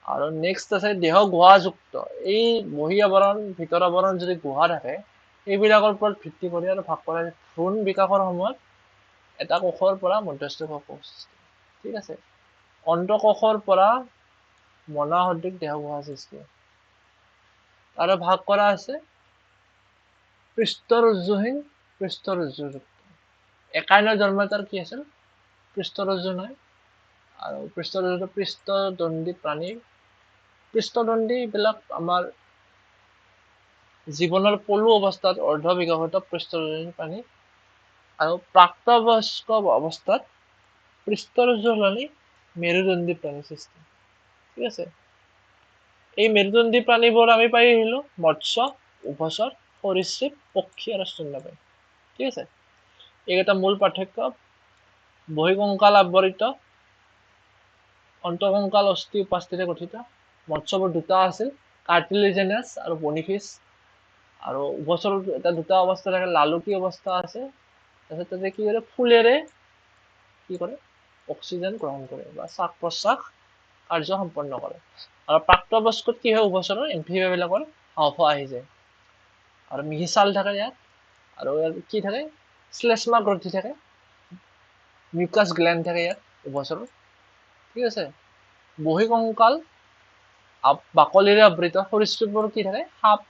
আৰু নেক্সট আছে দেহ গুহাযুক্ত এই বহি আৱৰণ ভিতৰ আৱৰণ যদি গুহা থাকে এইবিলাকৰ ওপৰত ভিত্তি কৰি আৰু ভাগ কৰা ভ্ৰূণ বিকাশৰ সময়ত এটা কোষৰ পৰা মধ্যস্থ কোষ ঠিক আছে অন্তঃকোষৰ পৰা মনা সদৃশ দেহ গুহা সৃষ্টি আৰু ভাগ কৰা আছে পৃষ্ঠৰজ্জুহীন পৃষ্ঠৰজ্জুযুক্ত একাইনৰ জন্মতাৰ কি আছিল পৃষ্ঠৰজ্জু নাই আৰু পৃষ্ঠৰজ্জু পৃষ্ঠদণ্ডী প্ৰাণী পৃষ্ঠদণ্ডী বিলাক আমাৰ জীৱনৰ পলু অৱস্থাত অৰ্ধ বিকশিত পৃষ্ঠদণ্ডী প্ৰাণী আৰু প্ৰাপ্তবয়স্ক অৱস্থাত পৃষ্ঠৰজ্জু সলনি মেৰুদণ্ডী প্ৰাণী সৃষ্টি ঠিক আছে এই মেৰুদণ্ডী প্ৰাণীবোৰ আমি পাই আহিলো মৎস্য উভচৰ সৰীসৃপ পক্ষী আৰু স্তন্যপায়ী ঠিক আছে এইকেইটা মূল পাৰ্থক্য বহিকংকাল আৱৰিত অন্তঃকংকাল অস্থি উপাস্থিৰে গঠিত মৎস্যবোৰ দুটা আছিল কাৰ্টিলেজিনাছ আৰু বনিফিছ আৰু উভচৰ এটা দুটা অৱস্থা থাকে লালুকি অৱস্থা আছে তাৰপিছত তাতে কি কৰে ফুলেৰে কি কৰে অক্সিজেন গ্ৰহণ কৰে বা শ্বাস প্ৰশ্বাস কাৰ্য সম্পন্ন কৰে আৰু প্ৰাপ্তবয়স্কত কি হয় উভচৰৰ এম্ফিবিয়া বিলাকৰ হাওঁফাওঁ আহি যায় আৰু মিহি ছাল থাকে ইয়াত আৰু কি থাকে শ্লেষ্মা গ্ৰন্থি থাকে মিউকাছ গ্লেণ্ড থাকে ইয়াত উভচৰৰ ঠিক আছে বহিকংকাল বাকলিৰে আবৃত সৰীসৃপৰ কি থাকে সাপ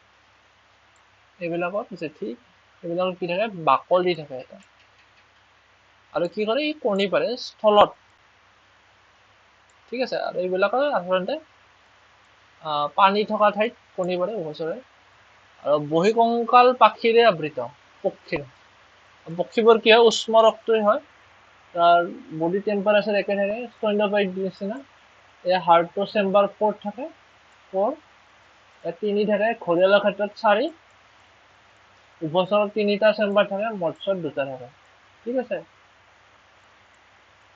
এইবিলাকৰ জেঠি এইবিলাকৰ কি থাকে বাকলি থাকে এটা আৰু কি কৰে ই কণী পাৰে স্থলত ঠিক আছে আৰু এইবিলাকৰ সাধাৰণতে পানী থকা ঠাইত কণী পাৰে উভচৰে আৰু বহিকংকাল পাখিৰে আবৃত পক্ষীবোৰ কি হয় উষ্ম ৰক্তই হয় তাৰ বডি টেম্পাৰেচাৰ একে থাকে স্তন্যপায়ীৰ নিচিনা এয়া হাৰ্টৰ চেম্বাৰ 4 থাকে 4 তিনি থাকে ঘৰিয়ালৰ ক্ষেত্ৰত 4 উভচৰত 3টা চেম্বাৰ থাকে মৎস্যত 2টা থাকে ঠিক আছে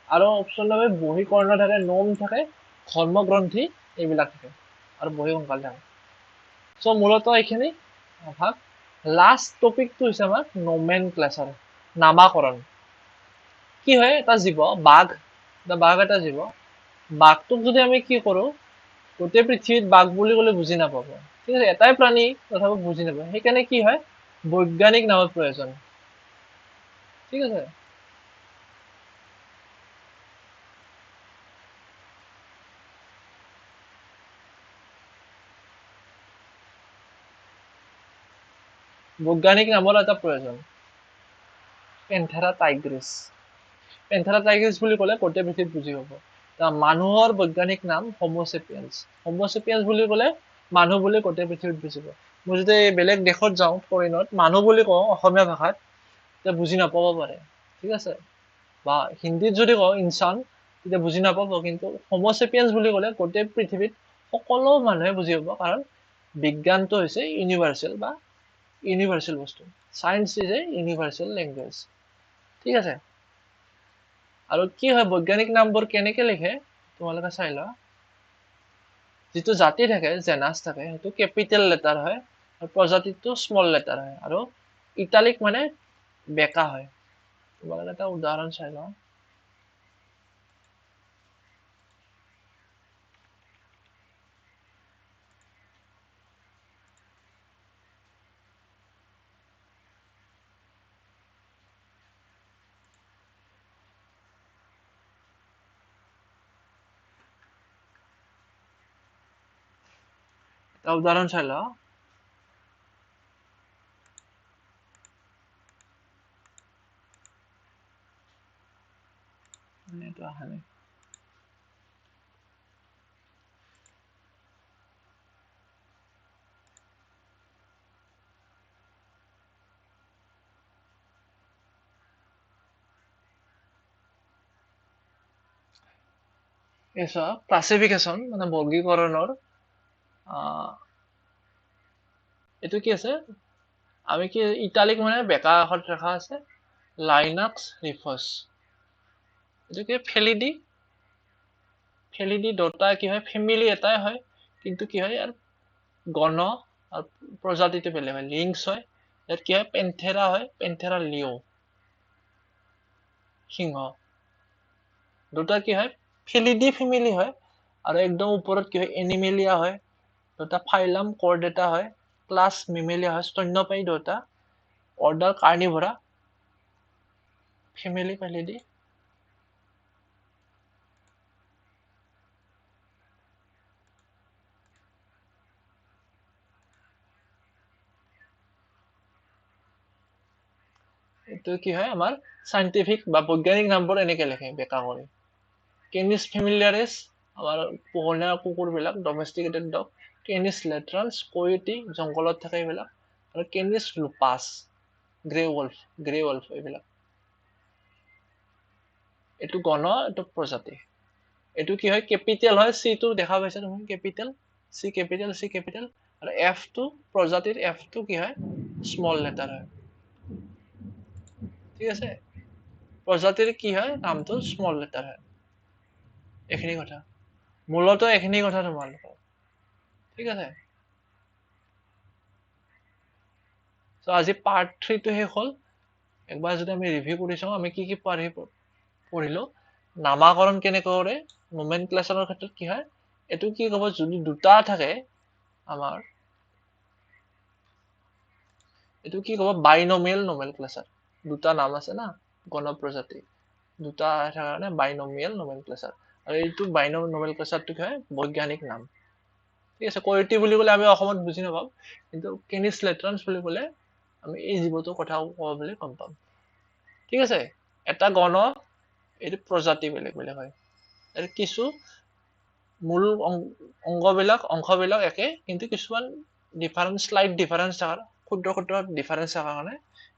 আৰু অপচন নম্বৰ বহিকৰ্ণ থাকে নোম থাকে ধৰ্মগ্ৰন্থি এইবিলাক থাকে আৰু বহিকংকাল থাকে সো মূলত এইখিনি ভাগ লাষ্ট টপিকটো হৈছে আমাৰ নমেনক্লেচাৰ নামাকৰণ কি হয় এটা জীৱ বাঘ এটা জীৱ বাঘটোক যদি আমি কি কৰো গোটেই পৃথিৱীত বাঘ বুলি ক'লে বুজি নাপাব ঠিক আছে এটাই প্ৰাণী তথাপি বুজি নাপাব সেইকাৰণে কি হয় বৈজ্ঞানিক নামৰ প্ৰয়োজন ঠিক আছে বৈজ্ঞানিক নামৰ এটা প্ৰয়োজন পেন্থেৰা টাইগ্ৰিছ বুলি ক'লে গোটেই পৃথিৱীত বুজি পাব মানুহৰ বৈজ্ঞানিক নাম হোমোচেপিয়েন্স বুলি ক'লে মানুহ বুলি গোটেই পৃথিৱীত বুজি পাব মই যদি বেলেগ দেশত যাওঁ ফৰেনত মানুহ বুলি কওঁ অসমীয়া ভাষাত তেতিয়া বুজি নাপাব পাৰে ঠিক আছে বা হিন্দীত যদি কওঁ ইনচান তেতিয়া বুজি নাপাব কিন্তু হোমোচেপিয়েন্স বুলি ক'লে গোটেই পৃথিৱীত সকলো মানুহে বুজি পাব কাৰণ বিজ্ঞানটো হৈছে ইউনিভাৰ্চেল বস্তু science is a universal language ঠিক আছে আৰু কি হয় বৈজ্ঞানিক নামবোৰ কেনেকে লিখে তোমালোকে চাই লোৱা যিটো জাতি থাকে জেনাস থাকে সেইটো কেপিটেল লেটাৰ হয় আৰু প্ৰজাতিটো স্মল লেটাৰ হয় আৰু ইটালিক মানে বেকা হয় তোমালোকে এটা উদাহৰণ চাই লোৱা এটা উদাহৰণ চাই লোৱা এইটো আহা নাই এইচোৱা ক্লাছিফিকেশ্যন মানে বৰ্গীকৰণৰ এইটো কি আছে আমি কি ইটালিক মানে বেকা আখৰত ৰেখা আছে লাইনাক্স ৰিফাৰ্ছ এইটো কি ফেলিডি দুটা কি হয় ফেমিলি এটাই হয় কিন্তু কি হয় ইয়াৰ গণ আৰু প্ৰজাতিটো বেলেগ হয় লিংকছ হয় ইয়াত কি হয় পেন্থেৰা লিঅ সিংহ দুটা কি হয় ফেলিডি ফেমিলি হয় আৰু একদম ওপৰত কি হয় এনিমেলিয়া হয় দুটা ফাইলাম কৰ্ডেটা হয় ক্লাছ মিমেলিয়া হয় স্তন্যপায়ী দুটা অৰ্ডাৰ কাৰ্নিভৰা ফেমিলি ফেলিডি এইটো কি হয় আমাৰ সাইন্টিফিক বা বৈজ্ঞানিক নামবোৰ এনেকে লিখে বেকা কৰি কেনিছ ফেমিলিয়াৰিছ আমাৰ পোহনীয়া কুকুৰবিলাক ডমেষ্টিকেটেড ডগ কেনিছ লেট্ৰান্স কোয়োটি জংঘলত থাকে এইবিলাক আৰু কেনিছ লুপাছ গ্ৰে wolf এইবিলাক এইটো গণ এইটো প্ৰজাতি এইটো কি হয় কেপিটেল হয় চিটো দেখা পাইছা তুমি কেপিটেল চি কেপিটেল আৰু এফটো প্ৰজাতিৰ এফটো কি হয় স্মল লেটাৰ হয় ঠিক আছে প্ৰজাতিৰ কি হয় নামটো স্মল লেটাৰ হয় এইখিনি কথা মূলত এইখিনি কথা তোমালোকৰ ঠিক আছে সো আজি পাৰ্ট 3 টো শেষ হ'ল একবাৰ যদি আমি ৰিভিউ কৰি চাওঁ আমি কি পঢ়িলো নামাকৰণ কেনেকৈ কৰে নোমেনক্লেচাৰৰ ক্ষেত্ৰত কি হয় এইটো কি ক'ব যদি দুটা থাকে আমাৰ এইটো কি ক'ব বাইনমিয়েল নোমেনক্লেচাৰ দুটা নাম আছে না গণ প্ৰজাতি দুটা থকাৰ কাৰণে বাইনমিয়েল নোমেনক্লেচাৰ আৰু এইটো বাইনমিয়েল নোমেনক্লেচাৰটো কি হয় বৈজ্ঞানিক নাম ঠিক আছে কোয়োটি বুলি ক'লে আমি অসমত বুজি নাপাম কিন্তু কেনিছ লেট্ৰান্স বুলি ক'লে আমি এই জীৱটোৰ কথা ক'ব বুলি গম পাম ঠিক আছে এটা গণ এইটো প্ৰজাতি বেলেগ বেলেগ হয় আৰু কিছু মূল অংশবিলাক একে কিন্তু কিছুমান স্লাইট ডিফাৰেন্স থকাৰ ক্ষুদ্ৰ ক্ষুদ্ৰ ডিফাৰেন্স থকাৰ কাৰণে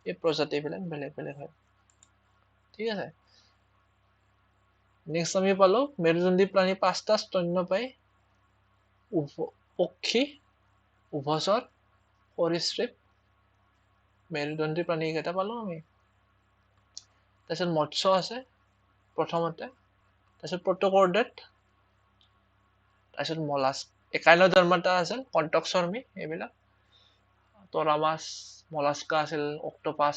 এই প্ৰজাতিবিলাক বেলেগ বেলেগ হয় ঠিক আছে নেক্সট আমি পালো মেৰুদণ্ডী প্ৰাণী 5টা স্তন্যপায়ী পক্ষী উভচৰ সৰীসৃপ মেৰুদণ্ডী প্ৰাণী কেইটা পালো আমি তাৰপিছত মৎস্য আছে প্ৰথমতে তাৰপিছত প্ৰটোকৰ্ডেট তাৰপিছত মলাস্ক একাইনোডাৰ্মাটা আছিল কণ্টকচৰ্মী এইবিলাক তৰা মাছ মলাস্কা আছিল অক্টোপাছ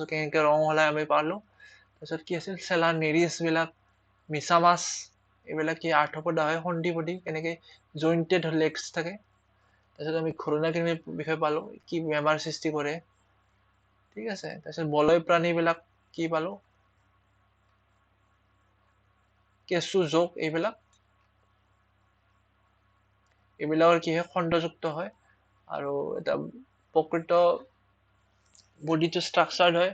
কেনেকৈ ৰং হলাই আমি পালো তাৰপিছত কি আছিল চেলানেৰিছ বিলাক মিছা মাছ এইবিলাক কি আৰ্থ্ৰপদা হয় সন্ধিপদী কেনেকৈ জইণ্টেড লেগছ থাকে তাৰপিছত আমি ঘূৰণাকৃমিৰ বিষয়ে পালো কি বেমাৰ সৃষ্টি কৰে ঠিক আছে তাৰপিছত বলয় প্ৰাণীবিলাক কি পালো কেঁচু জোক এইবিলাকৰ কি হয় খণ্ডযুক্ত হয় আৰু এটা প্ৰকৃত বডিটো ষ্ট্ৰাকচাৰ্ড হয়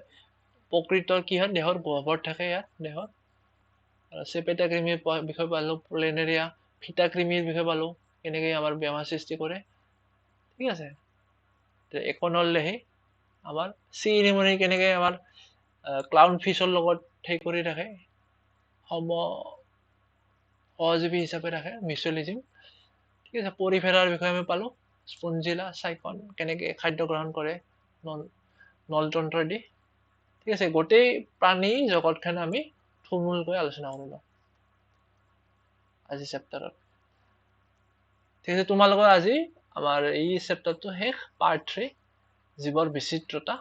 প্ৰকৃতৰ কি হয় দেহৰ গহ্বৰ থাকে ইয়াত দেহত চেপেটা কৃমিৰ বিষয়ে পালো প্লেনেৰিয়া ফিটা কৃমিৰ বিষয়ে পালো কেনেকৈ আমাৰ বেমাৰ সৃষ্টি কৰে ঠিক আছে একনললেহি আমাৰ চি এনিমনি কেনেকৈ আমাৰ ক্লাউন ফিছৰ লগত ঠিক কৰি ৰাখে সহজীৱী হিচাপে ৰাখে মিছলিজিম ঠিক আছে পৰিফেৰাৰ বিষয়ে আমি পালো স্পঞ্জিলা চাইকন কেনেকৈ খাদ্য গ্ৰহণ কৰে নলতন্ত্ৰদি ঠিক আছে গোটেই প্ৰাণী জগতখন আমি থুলমূলকৈ আলোচনা কৰিলো আজি চেপ্টাৰত ঠিক আছে তোমালোকৰ আজি আমাৰ এই চেপ্টাৰটো শেষ পাৰ্ট 3 জীৱৰ বিচিত্ৰতা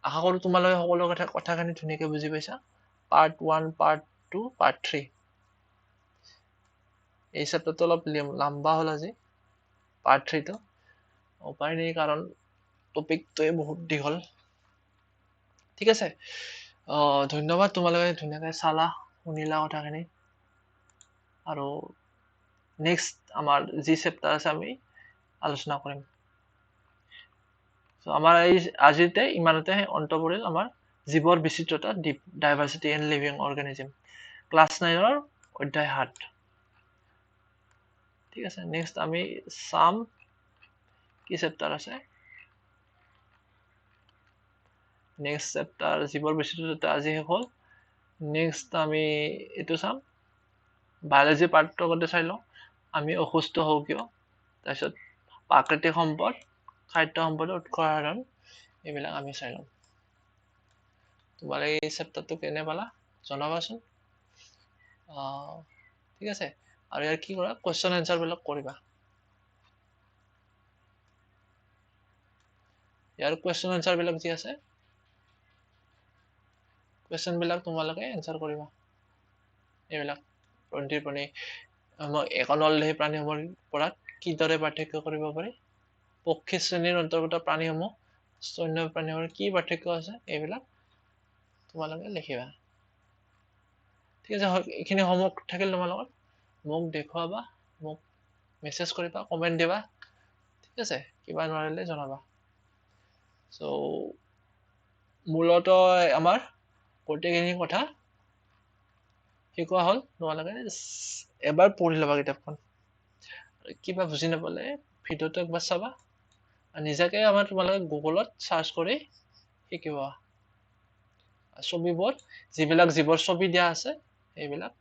আশা কৰো তোমালোকে সকলো কথাখিনি ধুনীয়াকৈ বুজি পাইছা পাৰ্ট 1 পাৰ্ট 2 পাৰ্ট 3 এই চেপ্টাৰটো অলপ লম্বা হ'ল আজি পাৰ্ট 3টো উপায় নেই কাৰণ টপিকটোৱে বহুত দীঘল ঠিক আছে ধন্যবাদ তোমালোকে ধুনীয়াকৈ চালা শুনিলা কথাখিনি আৰু নেক্সট আমাৰ যি চেপ্টাৰ আছে আমি আলোচনা কৰিম আমাৰ এই আজিতে ইমানতে অন্ত পৰিল আমাৰ জীৱৰ বিচিত্ৰতা diversity and living organism class 9ৰ অধ্যায় 7 ঠিক আছে নেক্সট আমি চাম কি চেপ্টাৰ আছে নেক্সট চেপ্টাৰ জীৱৰ বিচিত্ৰতা আজি শেষ হ'ল নেক্সট আমি এইটো চাম বায়োলজি পাৰ্টটো আগতে চাই লওঁ আমি অসুস্থ হওঁ কিয় তাৰপিছত প্ৰাকৃতিক সম্পদ খাদ্য সম্পদৰ উৎস সাধন এইবিলাক আমি চাই লওঁ তোমালোকে এই চেপ্টাৰটো কেনে পালা জনাবাচোন ঠিক আছে আৰু ইয়াৰ কি কৰা কুৱেশ্যন এনচাৰ বিলাক কৰিবা ইয়াৰ কুৱেশ্যন এনচাৰ বিলাক যি আছে কুৱেশ্যন বিলাক তোমালোকে এনচাৰ কৰিবা এইবিলাক প্ৰন্তিৰ প্ৰাণী একনলদেহী প্ৰাণীসমূহৰ পৰা কিদৰে পাৰ্থক্য কৰিব পাৰি পক্ষী শ্ৰেণীৰ অন্তৰ্গত প্ৰাণীসমূহ স্তন্য প্ৰাণীসমূহৰ কি পাৰ্থক্য আছে এইবিলাক তোমালোকে লিখিবা ঠিক আছে এইখিনি হোমৱৰ্ক থাকিল তোমালোকৰ মোক দেখুৱাবা মোক মেছেজ কৰিবা কমেণ্ট দিবা ঠিক আছে কিবা নোৱাৰিলে জনাবা চ' মূলত আমাৰ গোটেইখিনি কথা শিকোৱা হ'ল তোমালোকে এবাৰ পঢ়ি ল'বা কিতাপখন কিবা বুজি নাপালে ভিডিঅ'টো একবাৰ চাবা নিজাকে আমাৰ তোমালোকে গুগলত চাৰ্চ কৰি শিকিবা ছবিবোৰ যিবিলাক জীৱৰ ছবি দিয়া আছে এইবিলাক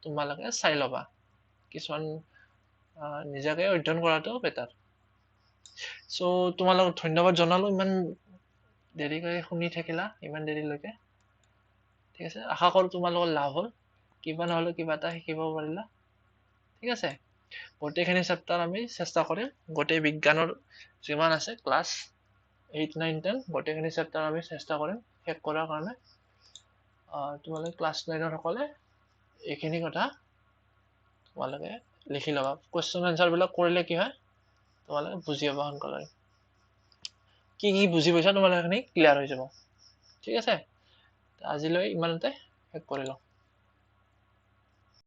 তোমালোকে চাই ল'বা কিছুমান নিজাকে অধ্যয়ন কৰাটো বেটাৰ চ' তোমালোকক ধন্যবাদ জনালো ইমান দেৰিকৈ শুনি থাকিলা ইমান দেৰিলৈকে ঠিক আছে আশা কৰোঁ তোমালোকৰ লাভ হ'ল কিবা নহ'লে কিবা এটা শিকিব পাৰিলা ঠিক আছে গোটেইখিনি চেপ্টাৰ আমি চেষ্টা কৰিম গোটেই বিজ্ঞানৰ যিমান আছে ক্লাছ 8, 9, 10 গোটেইখিনি চেপ্টাৰ আমি চেষ্টা কৰিম শেষ কৰাৰ কাৰণে তোমালোকে ক্লাছ 9ৰ সকলে এইখিনি কথা তোমালোকে লিখি ল'বা কুৱেশ্যন এনচাৰ বিলাক কৰিলে কি হয় তোমালোকে বুজি পাবা সোনকালে কি বুজি পাইছা তোমালোকে ক্লিয়াৰ হৈ যাব ঠিক আছে আজিলৈ ইমানতে শেষ কৰি লওঁ